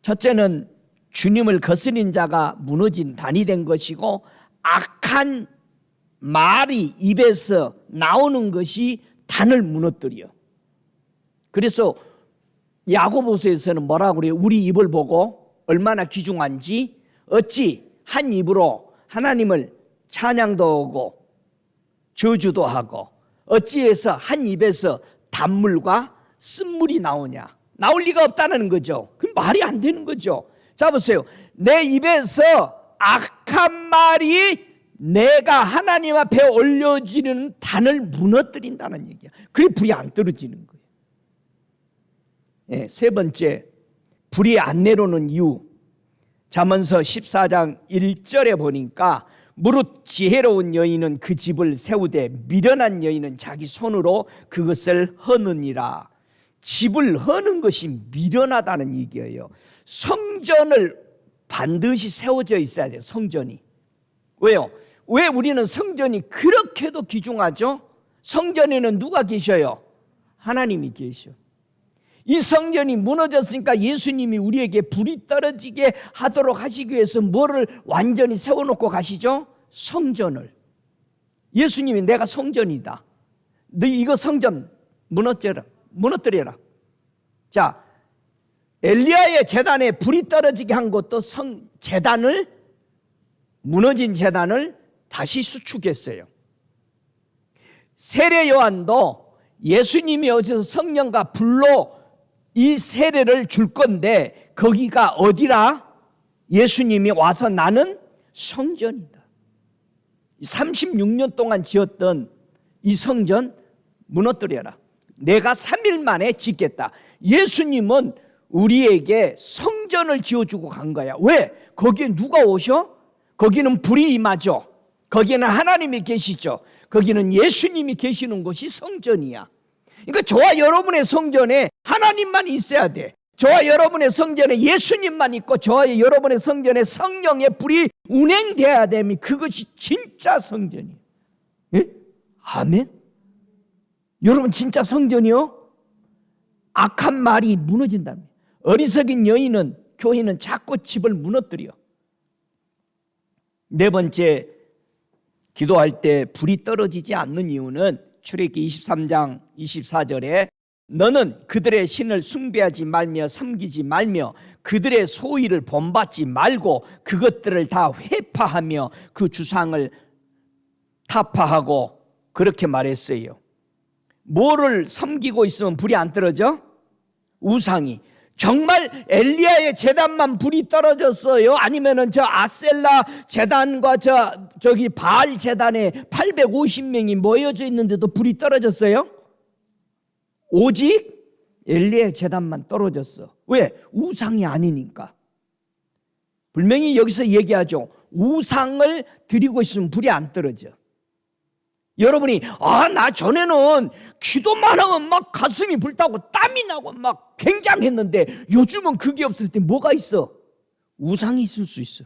첫째는 주님을 거스린 자가 무너진 단이 된 것이고 악한 말이 입에서 나오는 것이 단을 무너뜨려. 그래서 야고보서에서는 뭐라고 그래요? 우리 입을 보고 얼마나 귀중한지 어찌 한 입으로 하나님을 찬양도 하고 저주도 하고 어찌해서 한 입에서 단물과 쓴물이 나오냐? 나올 리가 없다는 거죠. 그럼 말이 안 되는 거죠. 자 보세요. 내 입에서 악한 말이 내가 하나님 앞에 올려지는 단을 무너뜨린다는 얘기야. 그래 불이 안 떨어지는 거예요. 네, 세 번째, 불이 안 내려오는 이유. 잠언서 14장 1절에 보니까 무릇 지혜로운 여인은 그 집을 세우되 미련한 여인은 자기 손으로 그것을 허느니라. 집을 허는 것이 미련하다는 얘기예요. 성전을 반드시 세워져 있어야 돼요. 성전이. 왜요? 왜 우리는 성전이 그렇게도 귀중하죠? 성전에는 누가 계셔요? 하나님이 계셔. 이 성전이 무너졌으니까 예수님이 우리에게 불이 떨어지게 하도록 하시기 위해서 뭐를 완전히 세워놓고 가시죠? 성전을. 예수님이 내가 성전이다. 너 이거 성전 무너뜨려라. 자, 엘리야의 제단에 불이 떨어지게 한 것도 무너진 제단을 다시 수축했어요. 세례 요한도 예수님이 어디서 성령과 불로 이 세례를 줄 건데 거기가 어디라? 예수님이 와서 나는 성전이다. 36년 동안 지었던 이 성전 무너뜨려라. 내가 3일 만에 짓겠다. 예수님은 우리에게 성전을 지어주고 간 거야. 왜? 거기에 누가 오셔? 거기는 불이 임하죠. 거기에는 하나님이 계시죠. 거기는 예수님이 계시는 곳이 성전이야. 그러니까 저와 여러분의 성전에 하나님만 있어야 돼. 저와 여러분의 성전에 예수님만 있고 저와 여러분의 성전에 성령의 불이 운행돼야 되면 그것이 진짜 성전이에요. 예? 아멘? 여러분 진짜 성전이요? 악한 말이 무너진답니다. 어리석인 여인은 교인은 자꾸 집을 무너뜨려. 네 번째, 기도할 때 불이 떨어지지 않는 이유는 출애굽기 23장 24절에 너는 그들의 신을 숭배하지 말며 섬기지 말며 그들의 소위를 본받지 말고 그것들을 다 회파하며 그 주상을 타파하고 그렇게 말했어요. 뭐를 섬기고 있으면 불이 안 떨어져? 우상이. 정말 엘리야의 제단만 불이 떨어졌어요? 아니면은 저 아셀라 제단과 저기 바알 제단에 850명이 모여져 있는데도 불이 떨어졌어요? 오직 엘리야의 제단만 떨어졌어. 왜? 우상이 아니니까. 분명히 여기서 얘기하죠. 우상을 드리고 있으면 불이 안 떨어져. 여러분이 나 전에는 기도만 하면 막 가슴이 불타고 땀이 나고 막 굉장했는데 요즘은 그게 없을 때 뭐가 있어? 우상이 있을 수 있어.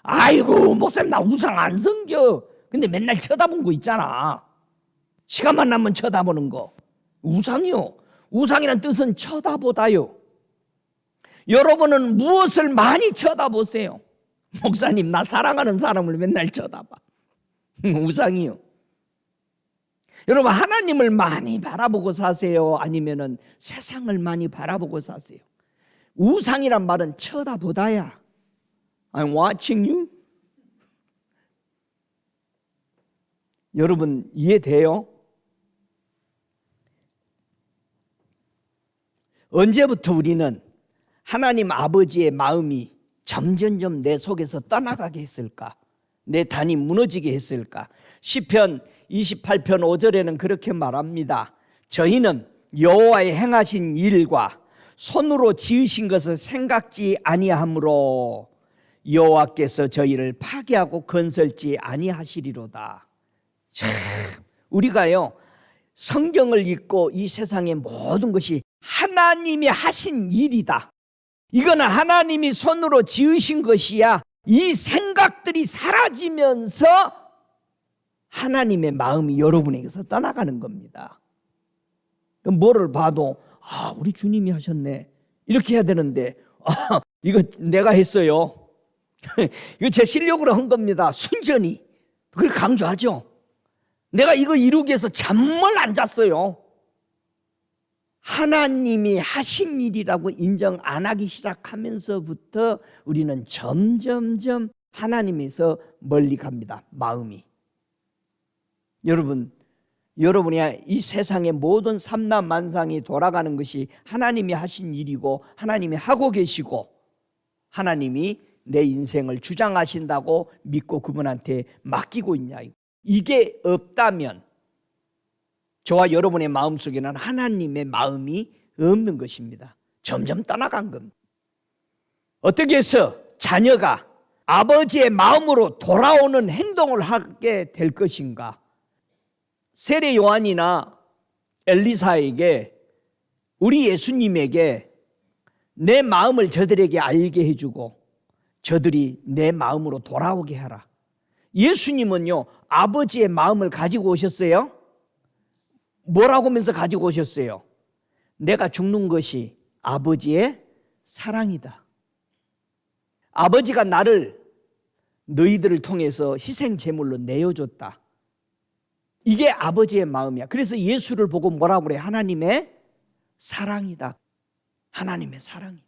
아이고 목사님 나 우상 안 섬겨. 근데 맨날 쳐다본 거 있잖아. 시간만 나면 쳐다보는 거. 우상이요. 우상이란 뜻은 쳐다보다요. 여러분은 무엇을 많이 쳐다보세요? 목사님 나 사랑하는 사람을 맨날 쳐다봐. 우상이요. 여러분 하나님을 많이 바라보고 사세요? 아니면은 세상을 많이 바라보고 사세요? 우상이란 말은 쳐다보다야. I'm watching you. 여러분 이해돼요? 언제부터 우리는 하나님 아버지의 마음이 점점점 내 속에서 떠나가게 했을까? 내 단이 무너지게 했을까? 시편 28편 5절에는 그렇게 말합니다. 저희는 여호와의 행하신 일과 손으로 지으신 것을 생각지 아니하므로 여호와께서 저희를 파괴하고 건설지 아니하시리로다. 참, 우리가요 성경을 읽고 이 세상의 모든 것이 하나님이 하신 일이다. 이거는 하나님이 손으로 지으신 것이야. 이 생각들이 사라지면서 하나님의 마음이 여러분에게서 떠나가는 겁니다. 뭐를 봐도 우리 주님이 하셨네 이렇게 해야 되는데 이거 내가 했어요. 이거 제 실력으로 한 겁니다. 순전히. 그걸 강조하죠. 내가 이거 이루기 위해서 잠을 안 잤어요. 하나님이 하신 일이라고 인정 안 하기 시작하면서부터 우리는 점점점 하나님에서 멀리 갑니다. 마음이. 여러분이 이 세상의 모든 삼라만상이 돌아가는 것이 하나님이 하신 일이고 하나님이 하고 계시고 하나님이 내 인생을 주장하신다고 믿고 그분한테 맡기고 있냐. 이게 없다면 저와 여러분의 마음속에는 하나님의 마음이 없는 것입니다. 점점 떠나간 겁니다. 어떻게 해서 자녀가 아버지의 마음으로 돌아오는 행동을 하게 될 것인가? 세례 요한이나 엘리사에게 우리 예수님에게 내 마음을 저들에게 알게 해주고 저들이 내 마음으로 돌아오게 하라. 예수님은요 아버지의 마음을 가지고 오셨어요. 뭐라고 하면서 가지고 오셨어요? 내가 죽는 것이 아버지의 사랑이다. 아버지가 나를 너희들을 통해서 희생 제물로 내어줬다. 이게 아버지의 마음이야. 그래서 예수를 보고 뭐라고 그래? 하나님의 사랑이다. 하나님의 사랑이다.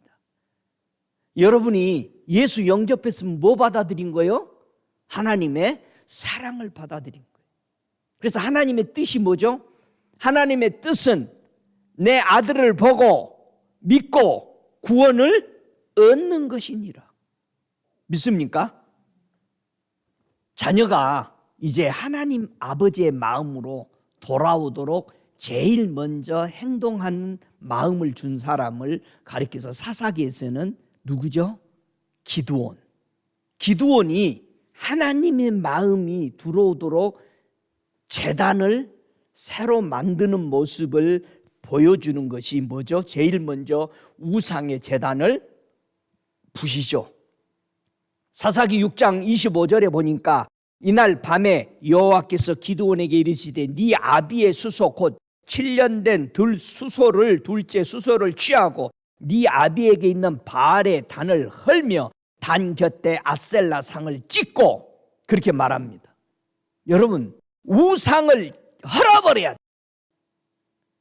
여러분이 예수 영접했으면 뭐 받아들인 거예요? 하나님의 사랑을 받아들인 거예요. 그래서 하나님의 뜻이 뭐죠? 하나님의 뜻은 내 아들을 보고 믿고 구원을 얻는 것이니라. 믿습니까? 자녀가 이제 하나님 아버지의 마음으로 돌아오도록 제일 먼저 행동하는 마음을 준 사람을 가리켜서 사사기에서는 누구죠? 기드온. 기드온이 하나님의 마음이 들어오도록 제단을 새로 만드는 모습을 보여주는 것이 뭐죠? 제일 먼저 우상의 제단을 부시죠. 사사기 6장 25절에 보니까 이날 밤에 여호와께서 기드온에게 이르시되 네 아비의 수소 곧 7년 된 둘째 수소를 취하고 네 아비에게 있는 바알의 단을 헐며 단 곁에 아셀라 상을 찍고 그렇게 말합니다. 여러분, 우상을 헐어버려야 돼.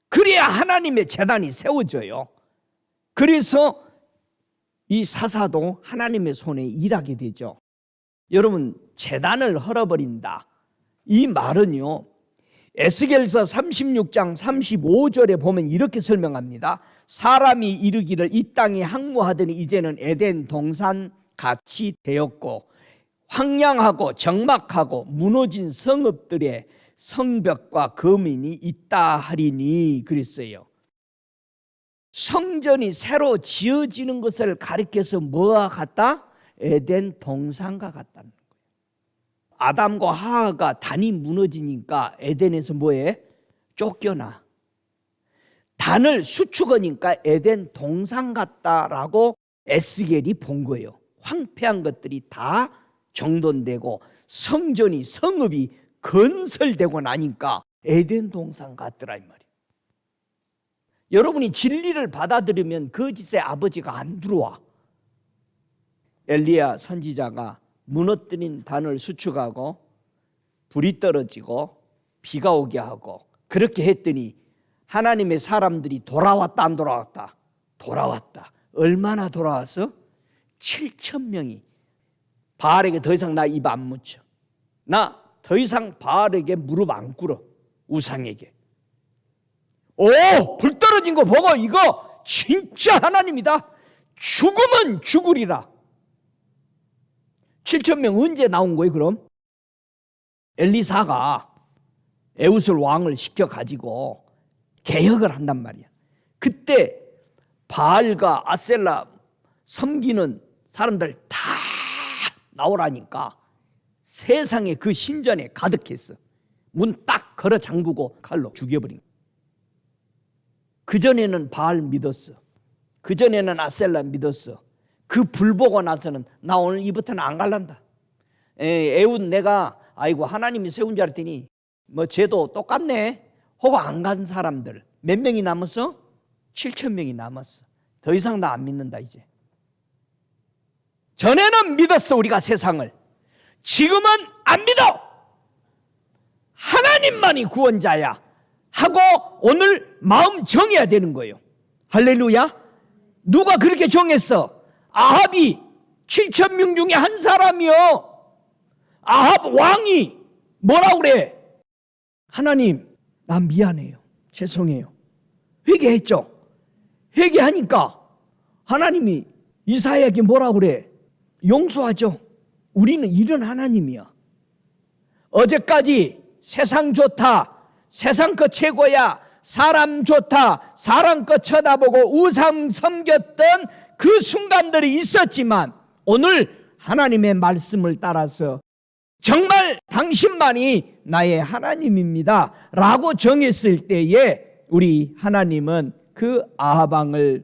그래야 하나님의 제단이 세워져요. 그래서 이 사사도 하나님의 손에 일하게 되죠. 여러분, 제단을 헐어버린다. 이 말은요, 에스겔서 36장 35절에 보면 이렇게 설명합니다. 사람이 이르기를 이 땅이 항무하더니 이제는 에덴 동산 같이 되었고 황량하고 적막하고 무너진 성읍들의 성벽과 거민이 있다 하리니 그랬어요. 성전이 새로 지어지는 것을 가리켜서 뭐와 같다? 에덴 동산과 같다는 거예요. 아담과 하와가 단이 무너지니까 에덴에서 뭐해? 쫓겨나. 단을 수축하니까 에덴 동산 같다라고 에스겔이 본 거예요. 황폐한 것들이 다 정돈되고 성전이 성읍이 건설되고 나니까 에덴 동산 같더라 이 말이에요. 여러분이 진리를 받아들이면 거짓의 아버지가 안 들어와. 엘리야 선지자가 무너뜨린 단을 수축하고 불이 떨어지고 비가 오게 하고 그렇게 했더니 하나님의 사람들이 돌아왔다 안 돌아왔다? 돌아왔다. 얼마나 돌아왔어? 7,000명이. 바알에게 더 이상 나 입 안 묻혀. 나 더 이상 바알에게 무릎 안 꿇어. 우상에게. 오, 불 떨어진 거 보고 이거 진짜 하나님이다. 죽으면 죽으리라. 7,000명 언제 나온 거예요 그럼? 엘리사가 에웃을 왕을 시켜가지고 개혁을 한단 말이야. 그때 바알과 아셀라 섬기는 사람들 다 나오라니까 세상에 그 신전에 가득했어. 문 딱 걸어 잠그고 칼로 죽여버린. 그전에는 바알 믿었어. 그전에는 아셀라 믿었어. 그 불 보고 나서는 나 오늘 이부터는 안 갈란다. 에웃 내가 아이고 하나님이 세운 줄 알았더니 뭐 쟤도 똑같네 하고 안 간 사람들 몇 명이 남았어? 7,000명이 남았어. 더 이상 나 안 믿는다 이제. 전에는 믿었어 우리가 세상을. 지금은 안 믿어. 하나님만이 구원자야 하고 오늘 마음 정해야 되는 거예요. 할렐루야. 누가 그렇게 정했어? 아합이 7,000명 중에 한 사람이요. 아합 왕이 뭐라고 그래? 하나님 나 미안해요. 죄송해요. 회개했죠. 회개하니까 하나님이 이사야에게 뭐라고 그래? 용서하죠. 우리는 이런 하나님이야. 어제까지 세상 좋다, 세상 것 최고야, 사람 좋다, 사람 것 쳐다보고 우상 섬겼던 그 순간들이 있었지만 오늘 하나님의 말씀을 따라서 정말 당신만이 나의 하나님입니다 라고 정했을 때에 우리 하나님은 그 아합 왕을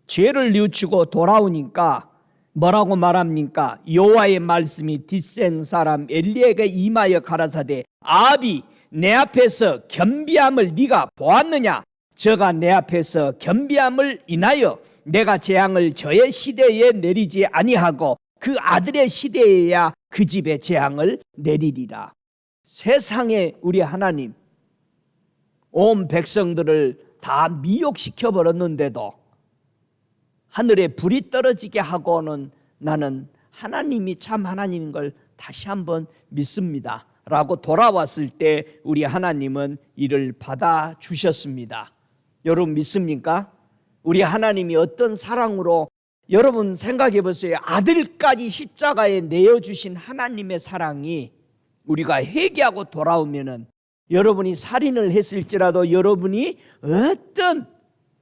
죄를 뉘우치고 돌아오니까 뭐라고 말합니까? 여호와의 말씀이 뒷센 사람 엘리에게 임하여 가라사대 아합이 내 앞에서 겸비함을 네가 보았느냐? 저가 내 앞에서 겸비함을 인하여 내가 재앙을 저의 시대에 내리지 아니하고 그 아들의 시대에야 그 집에 재앙을 내리리라. 세상에 우리 하나님 온 백성들을 다 미혹시켜 버렸는데도 하늘에 불이 떨어지게 하고는 나는 하나님이 참 하나님인 걸 다시 한번 믿습니다 라고 돌아왔을 때 우리 하나님은 이를 받아주셨습니다. 여러분 믿습니까? 우리 하나님이 어떤 사랑으로, 여러분 생각해 보세요. 아들까지 십자가에 내어주신 하나님의 사랑이 우리가 회개하고 돌아오면은, 여러분이 살인을 했을지라도, 여러분이 어떤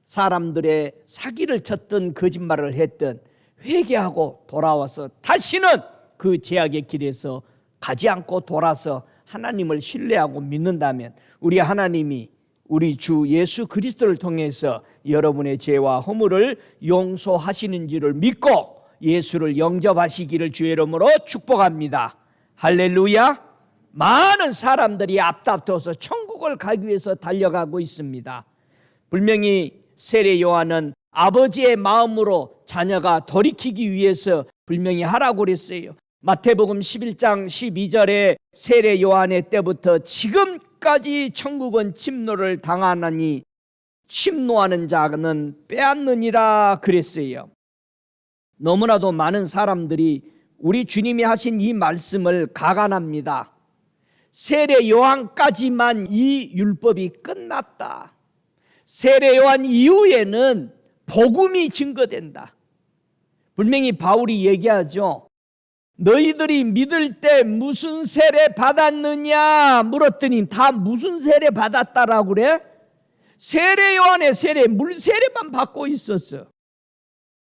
사람들의 사기를 쳤든 거짓말을 했든 회개하고 돌아와서 다시는 그 죄악의 길에서 가지 않고 돌아서 하나님을 신뢰하고 믿는다면, 우리 하나님이 우리 주 예수 그리스도를 통해서 여러분의 죄와 허물을 용서하시는 줄을 믿고 예수를 영접하시기를 주의 이름으로 축복합니다. 할렐루야. 많은 사람들이 앞다퉈서 천국을 가기 위해서 달려가고 있습니다. 분명히 세례 요한은 아버지의 마음으로 자녀가 돌이키기 위해서 분명히 하라고 그랬어요. 마태복음 11장 12절에 세례 요한의 때부터 지금까지 천국은 침노를 당하나니 침노하는 자는 빼앗느니라 그랬어요. 너무나도 많은 사람들이 우리 주님이 하신 이 말씀을 가관합니다. 세례 요한까지만 이 율법이 끝났다. 세례 요한 이후에는 복음이 증거된다. 분명히 바울이 얘기하죠. 너희들이 믿을 때 무슨 세례 받았느냐 물었더니 다 무슨 세례 받았다라고 그래? 세례 요한의 세례, 물세례만 받고 있었어.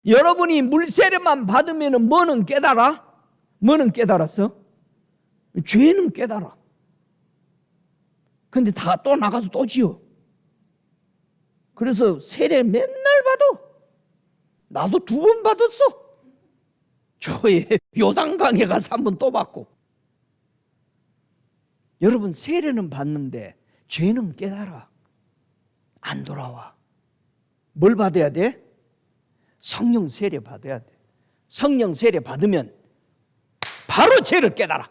여러분이 물세례만 받으면 뭐는 깨달아? 뭐는 깨달았어? 죄는 깨달아. 근데 다 또 나가서 또 지어. 그래서 세례 맨날 받아. 나도 2번 받았어. 저의 요단강에 가서 1번 또 받고. 여러분, 세례는 받는데 죄는 깨달아. 안 돌아와. 뭘 받아야 돼? 성령 세례 받아야 돼. 성령 세례 받으면 바로 죄를 깨달아.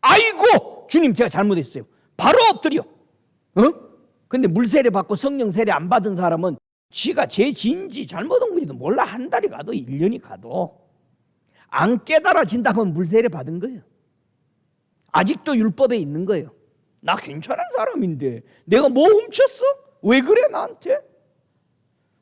아이고, 주님 제가 잘못했어요. 바로 엎드려. 근데 물세례 받고 성령 세례 안 받은 사람은 지가 죄 지은지 잘못한 건지도 몰라. 한 달이 가도 1년이 가도 안 깨달아진다고 하면 물세례 받은 거예요. 아직도 율법에 있는 거예요. 나 괜찮은 사람인데 내가 뭐 훔쳤어? 왜 그래 나한테?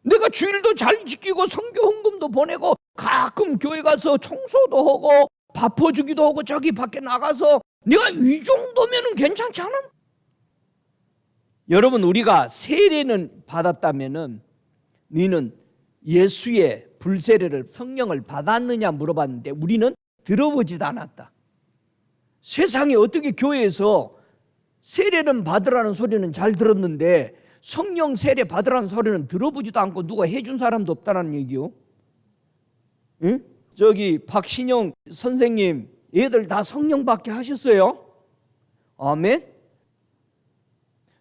내가 주일도 잘 지키고 선교 헌금도 보내고 가끔 교회 가서 청소도 하고 밥퍼주기도 하고 저기 밖에 나가서 내가 이 정도면 괜찮잖아. 여러분, 우리가 세례는 받았다면은 너희는 예수의 불세례를, 성령을 받았느냐 물어봤는데 우리는 들어보지도 않았다. 세상에 어떻게 교회에서 세례는 받으라는 소리는 잘 들었는데 성령 세례 받으라는 소리는 들어보지도 않고 누가 해준 사람도 없다는 얘기요. 응? 저기 박신영 선생님 애들 다 성령 받게 하셨어요? 아멘.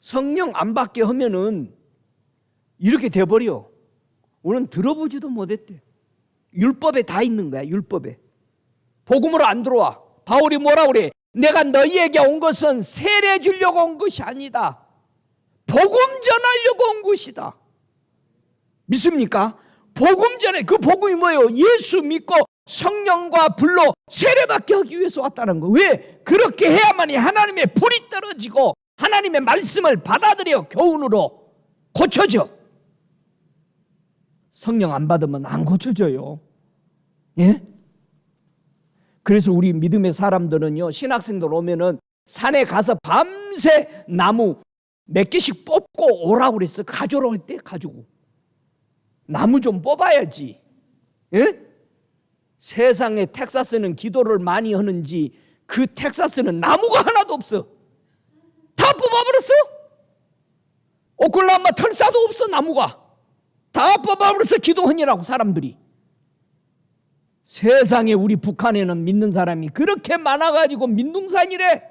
성령 안 받게 하면은 이렇게 돼버려. 우리는 들어보지도 못했대. 율법에 다 있는 거야. 율법에. 복음으로 안 들어와. 바울이 뭐라 그래? 내가 너희에게 온 것은 세례 주려고 온 것이 아니다. 복음 전하려고 온 것이다. 믿습니까? 복음 전에, 그 복음이 뭐예요? 예수 믿고 성령과 불로 세례받게 하기 위해서 왔다는 거. 왜? 그렇게 해야만이 하나님의 불이 떨어지고 하나님의 말씀을 받아들여 교훈으로 고쳐져. 성령 안 받으면 안 고쳐져요. 예? 그래서 우리 믿음의 사람들은요, 신학생들 오면은 산에 가서 밤새 나무 몇 개씩 뽑고 오라고 그랬어. 가져오라고 했대. 가지고 나무 좀 뽑아야지. 예? 세상에 텍사스는 기도를 많이 하는지 그 텍사스는 나무가 하나도 없어. 다 뽑아버렸어. 오클라호마 털사도 없어. 나무가 다 뽑아버렸어. 기도하느라고 사람들이. 세상에 우리 북한에는 믿는 사람이 그렇게 많아가지고 민둥산이래.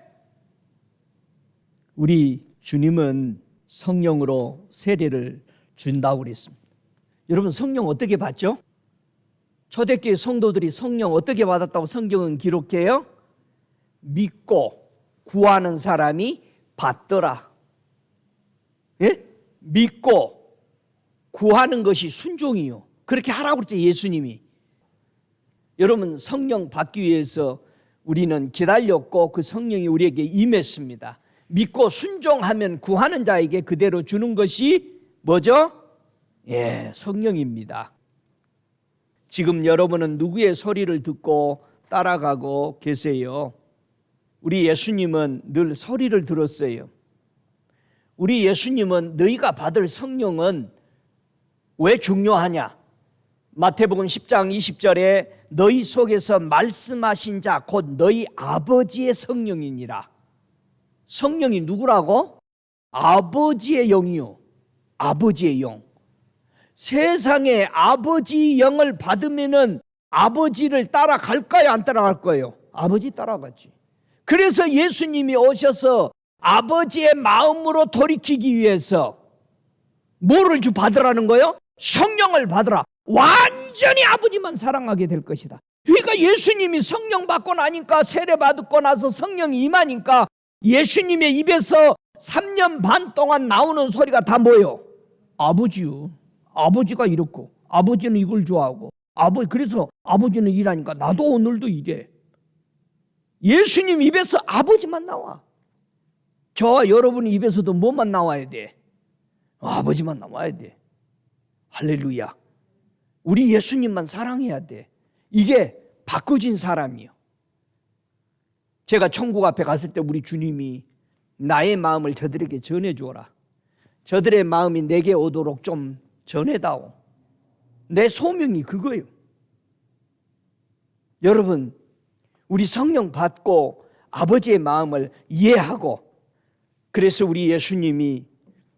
우리 주님은 성령으로 세례를 준다고 그랬습니다. 여러분, 성령 어떻게 받죠? 초대교회 성도들이 성령 어떻게 받았다고 성경은 기록해요? 믿고 구하는 사람이 받더라. 예? 믿고 구하는 것이 순종이요. 그렇게 하라고 그랬죠, 예수님이. 여러분, 성령 받기 위해서 우리는 기다렸고 그 성령이 우리에게 임했습니다. 믿고 순종하면 구하는 자에게 그대로 주는 것이 뭐죠? 예, 성령입니다. 지금 여러분은 누구의 소리를 듣고 따라가고 계세요? 우리 예수님은 늘 소리를 들었어요. 우리 예수님은 너희가 받을 성령은 왜 중요하냐? 마태복음 10장 20절에 너희 속에서 말씀하신 자 곧 너희 아버지의 성령이니라. 성령이 누구라고? 아버지의 영이요. 아버지의 영. 세상에 아버지 영을 받으면은 아버지를 따라갈까요? 안 따라갈 거예요? 아버지 따라가지. 그래서 예수님이 오셔서 아버지의 마음으로 돌이키기 위해서 뭐를 받으라는 거예요? 성령을 받으라. 완전히 아버지만 사랑하게 될 것이다. 그러니까 예수님이 성령 받고 나니까, 세례 받고 나서 성령이 임하니까 예수님의 입에서 3년 반 동안 나오는 소리가 다 뭐예요? 아버지요. 아버지가 이렇고 아버지는 이걸 좋아하고 그래서 아버지는 일하니까 나도 오늘도 일해. 예수님 입에서 아버지만 나와. 저와 여러분 입에서도 뭐만 나와야 돼? 아버지만 나와야 돼. 할렐루야. 우리 예수님만 사랑해야 돼. 이게 바꾸진 사람이요. 제가 천국 앞에 갔을 때 우리 주님이 나의 마음을 저들에게 전해주어라. 저들의 마음이 내게 오도록 좀 전해다오. 내 소명이 그거예요. 여러분, 우리 성령 받고 아버지의 마음을 이해하고, 그래서 우리 예수님이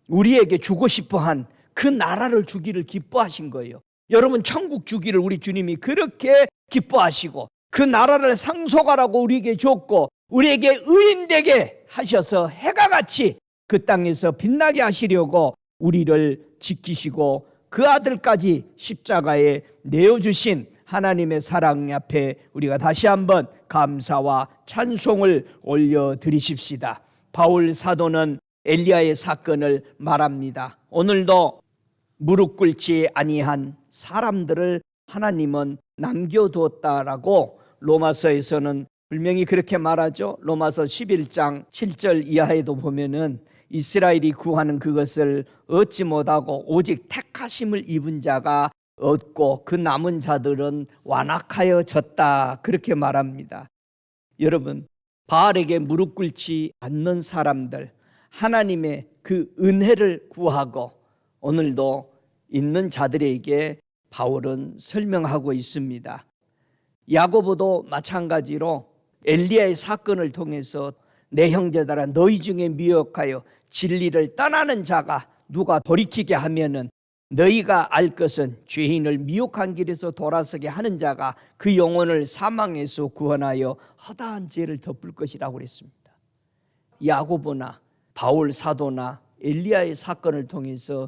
우리에게 주고 싶어한 그 나라를 주기를 기뻐하신 거예요. 여러분, 천국 주기를 우리 주님이 그렇게 기뻐하시고 그 나라를 상속하라고 우리에게 줬고 우리에게 의인되게 하셔서 해가 같이 그 땅에서 빛나게 하시려고 우리를 지키시고 그 아들까지 십자가에 내어주신 하나님의 사랑 앞에 우리가 다시 한번 감사와 찬송을 올려드리십시다. 바울 사도는 엘리야의 사건을 말합니다. 오늘도 무릎 꿇지 아니한 사람들을 하나님은 남겨두었다라고 로마서에서는 분명히 그렇게 말하죠. 로마서 11장 7절 이하에도 보면은 이스라엘이 구하는 그것을 얻지 못하고 오직 택하심을 입은 자가 얻고 그 남은 자들은 완악하여졌다, 그렇게 말합니다. 여러분, 바알에게 무릎 꿇지 않는 사람들, 하나님의 그 은혜를 구하고 오늘도 있는 자들에게 바울은 설명하고 있습니다. 야고보도 마찬가지로 엘리야의 사건을 통해서 내 형제들아, 너희 중에 미혹하여 진리를 떠나는 자가 누가 돌이키게 하면은 너희가 알 것은 죄인을 미혹한 길에서 돌아서게 하는 자가 그 영혼을 사망에서 구원하여 허다한 죄를 덮을 것이라고 그랬습니다. 야고보나 바울 사도나 엘리야의 사건을 통해서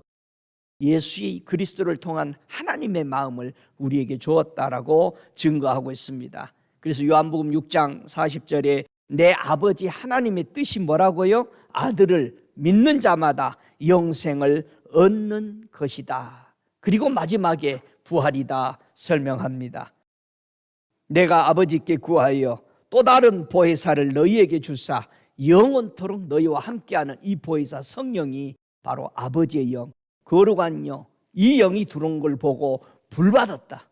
예수의 그리스도를 통한 하나님의 마음을 우리에게 주었다라고 증거하고 있습니다. 그래서 요한복음 6장 40절에 내 아버지 하나님의 뜻이 뭐라고요? 아들을 믿는 자마다 영생을 얻는 것이다. 그리고 마지막에 부활이다 설명합니다. 내가 아버지께 구하여 또 다른 보혜사를 너희에게 주사 영원토록 너희와 함께하는 이 보혜사 성령이 바로 아버지의 영, 거룩한 영, 이 영이 들어온 걸 보고 불받았다.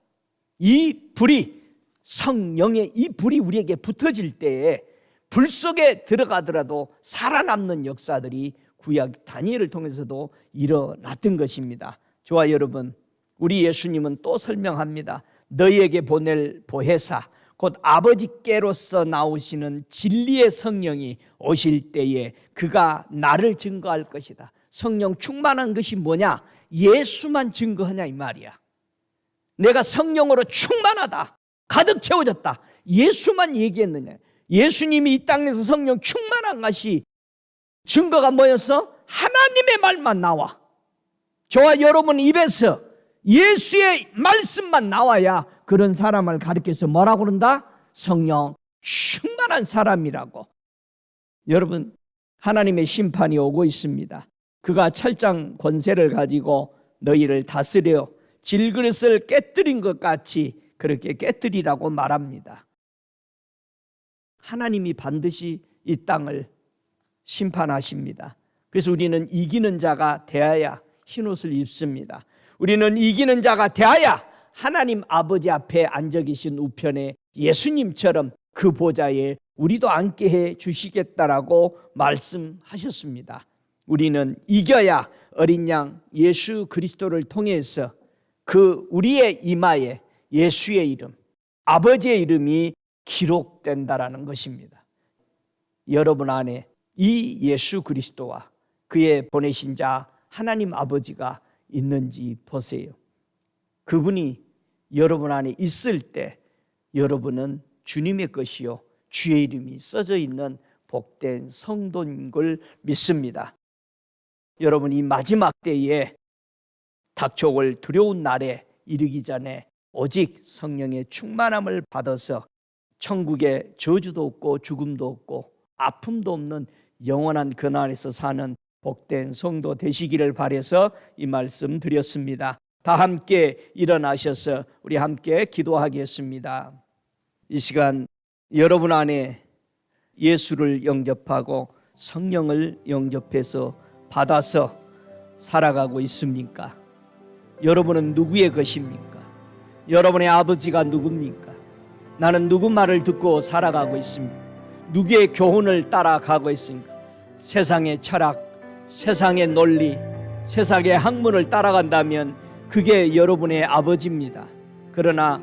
이 불이, 성령의 이 불이 우리에게 붙어질 때에 불 속에 들어가더라도 살아남는 역사들이 구약 다니엘을 통해서도 일어났던 것입니다. 저와 여러분, 우리 예수님은 또 설명합니다. 너희에게 보낼 보혜사, 곧 아버지께로서 나오시는 진리의 성령이 오실 때에 그가 나를 증거할 것이다. 성령 충만한 것이 뭐냐? 예수만 증거하냐 이 말이야. 내가 성령으로 충만하다, 가득 채워졌다, 예수만 얘기했느냐? 예수님이 이 땅에서 성령 충만한 것이 증거가 뭐였어? 하나님의 말만 나와. 저와 여러분 입에서 예수의 말씀만 나와야 그런 사람을 가리켜서 뭐라고 그런다? 성령 충만한 사람이라고. 여러분, 하나님의 심판이 오고 있습니다. 그가 철장 권세를 가지고 너희를 다스려 질그릇을 깨뜨린 것 같이 그렇게 깨뜨리라고 말합니다. 하나님이 반드시 이 땅을 심판하십니다. 그래서 우리는 이기는 자가 되어야 흰옷을 입습니다. 우리는 이기는 자가 되어야 하나님 아버지 앞에 앉아 계신 우편에 예수님처럼 그 보좌에 우리도 앉게 해 주시겠다라고 말씀하셨습니다. 우리는 이겨야 어린 양 예수 그리스도를 통해서 그 우리의 이마에 예수의 이름, 아버지의 이름이 기록된다라는 것입니다. 여러분 안에 이 예수 그리스도와 그의 보내신 자 하나님 아버지가 있는지 보세요. 그분이 여러분 안에 있을 때 여러분은 주님의 것이요 주의 이름이 써져 있는 복된 성도인 걸 믿습니다. 여러분, 이 마지막 때에 닥쳐올 두려운 날에 이르기 전에 오직 성령의 충만함을 받아서 천국에 저주도 없고 죽음도 없고 아픔도 없는 영원한 근안에서 사는 복된 성도 되시기를 바라서 이 말씀 드렸습니다. 다 함께 일어나셔서 우리 함께 기도하겠습니다. 이 시간 여러분 안에 예수를 영접하고 성령을 영접해서 받아서 살아가고 있습니까? 여러분은 누구의 것입니까? 여러분의 아버지가 누굽니까? 나는 누구 말을 듣고 살아가고 있습니까? 누구의 교훈을 따라가고 있습니까? 세상의 철학, 세상의 논리, 세상의 학문을 따라간다면 그게 여러분의 아버지입니다. 그러나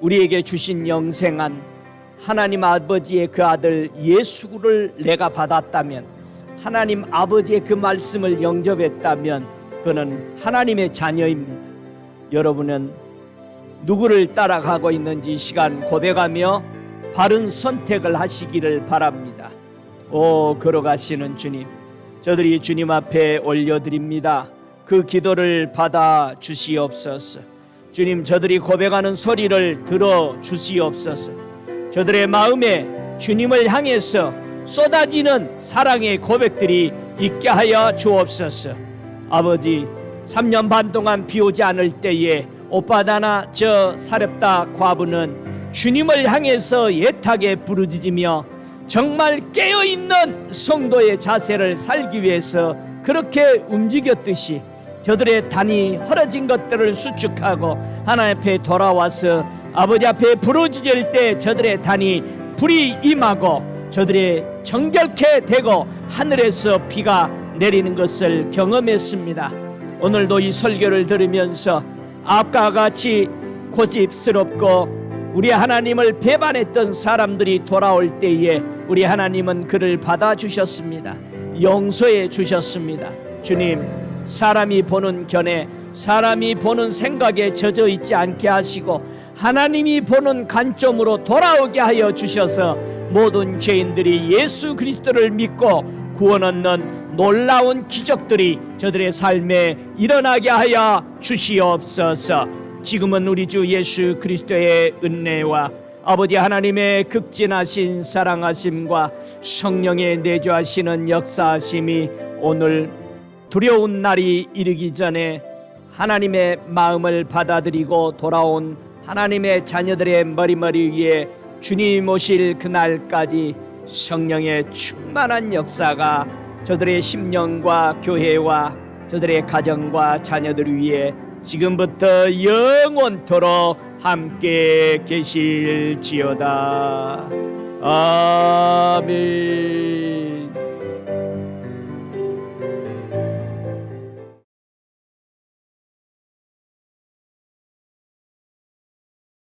우리에게 주신 영생한 하나님 아버지의 그 아들 예수를 내가 받았다면, 하나님 아버지의 그 말씀을 영접했다면 그는 하나님의 자녀입니다. 여러분은 누구를 따라가고 있는지 이 시간 고백하며 바른 선택을 하시기를 바랍니다. 오 걸어가시는 주님, 저들이 주님 앞에 올려드립니다. 그 기도를 받아 주시옵소서. 주님, 저들이 고백하는 소리를 들어 주시옵소서. 저들의 마음에 주님을 향해서 쏟아지는 사랑의 고백들이 있게 하여 주옵소서. 아버지, 3년 반 동안 비 오지 않을 때에 오빠다나 저 사렙다 과부는 주님을 향해서 애타게 부르짖으며 정말 깨어있는 성도의 자세를 살기 위해서 그렇게 움직였듯이 저들의 단이 헐어진 것들을 수축하고 하나님 앞에 돌아와서 아버지 앞에 부르짖을 때 저들의 단이 불이 임하고 저들의 정결케 되고 하늘에서 비가 내리는 것을 경험했습니다. 오늘도 이 설교를 들으면서 앞과 같이 고집스럽고 우리 하나님을 배반했던 사람들이 돌아올 때에 우리 하나님은 그를 받아주셨습니다. 용서해 주셨습니다. 주님, 사람이 보는 견해, 사람이 보는 생각에 젖어 있지 않게 하시고 하나님이 보는 관점으로 돌아오게 하여 주셔서 모든 죄인들이 예수 그리스도를 믿고 구원 얻는 놀라운 기적들이 저들의 삶에 일어나게 하여 주시옵소서. 지금은 우리 주 예수 그리스도의 은혜와 아버지 하나님의 극진하신 사랑하심과 성령의 내주하시는 역사하심이 오늘 두려운 날이 이르기 전에 하나님의 마음을 받아들이고 돌아온 하나님의 자녀들의 머리머리 위에 주님 오실 그날까지 성령의 충만한 역사가 저들의 심령과 교회와 저들의 가정과 자녀들 위에 지금부터 영원토록 함께 계실지어다. 아멘.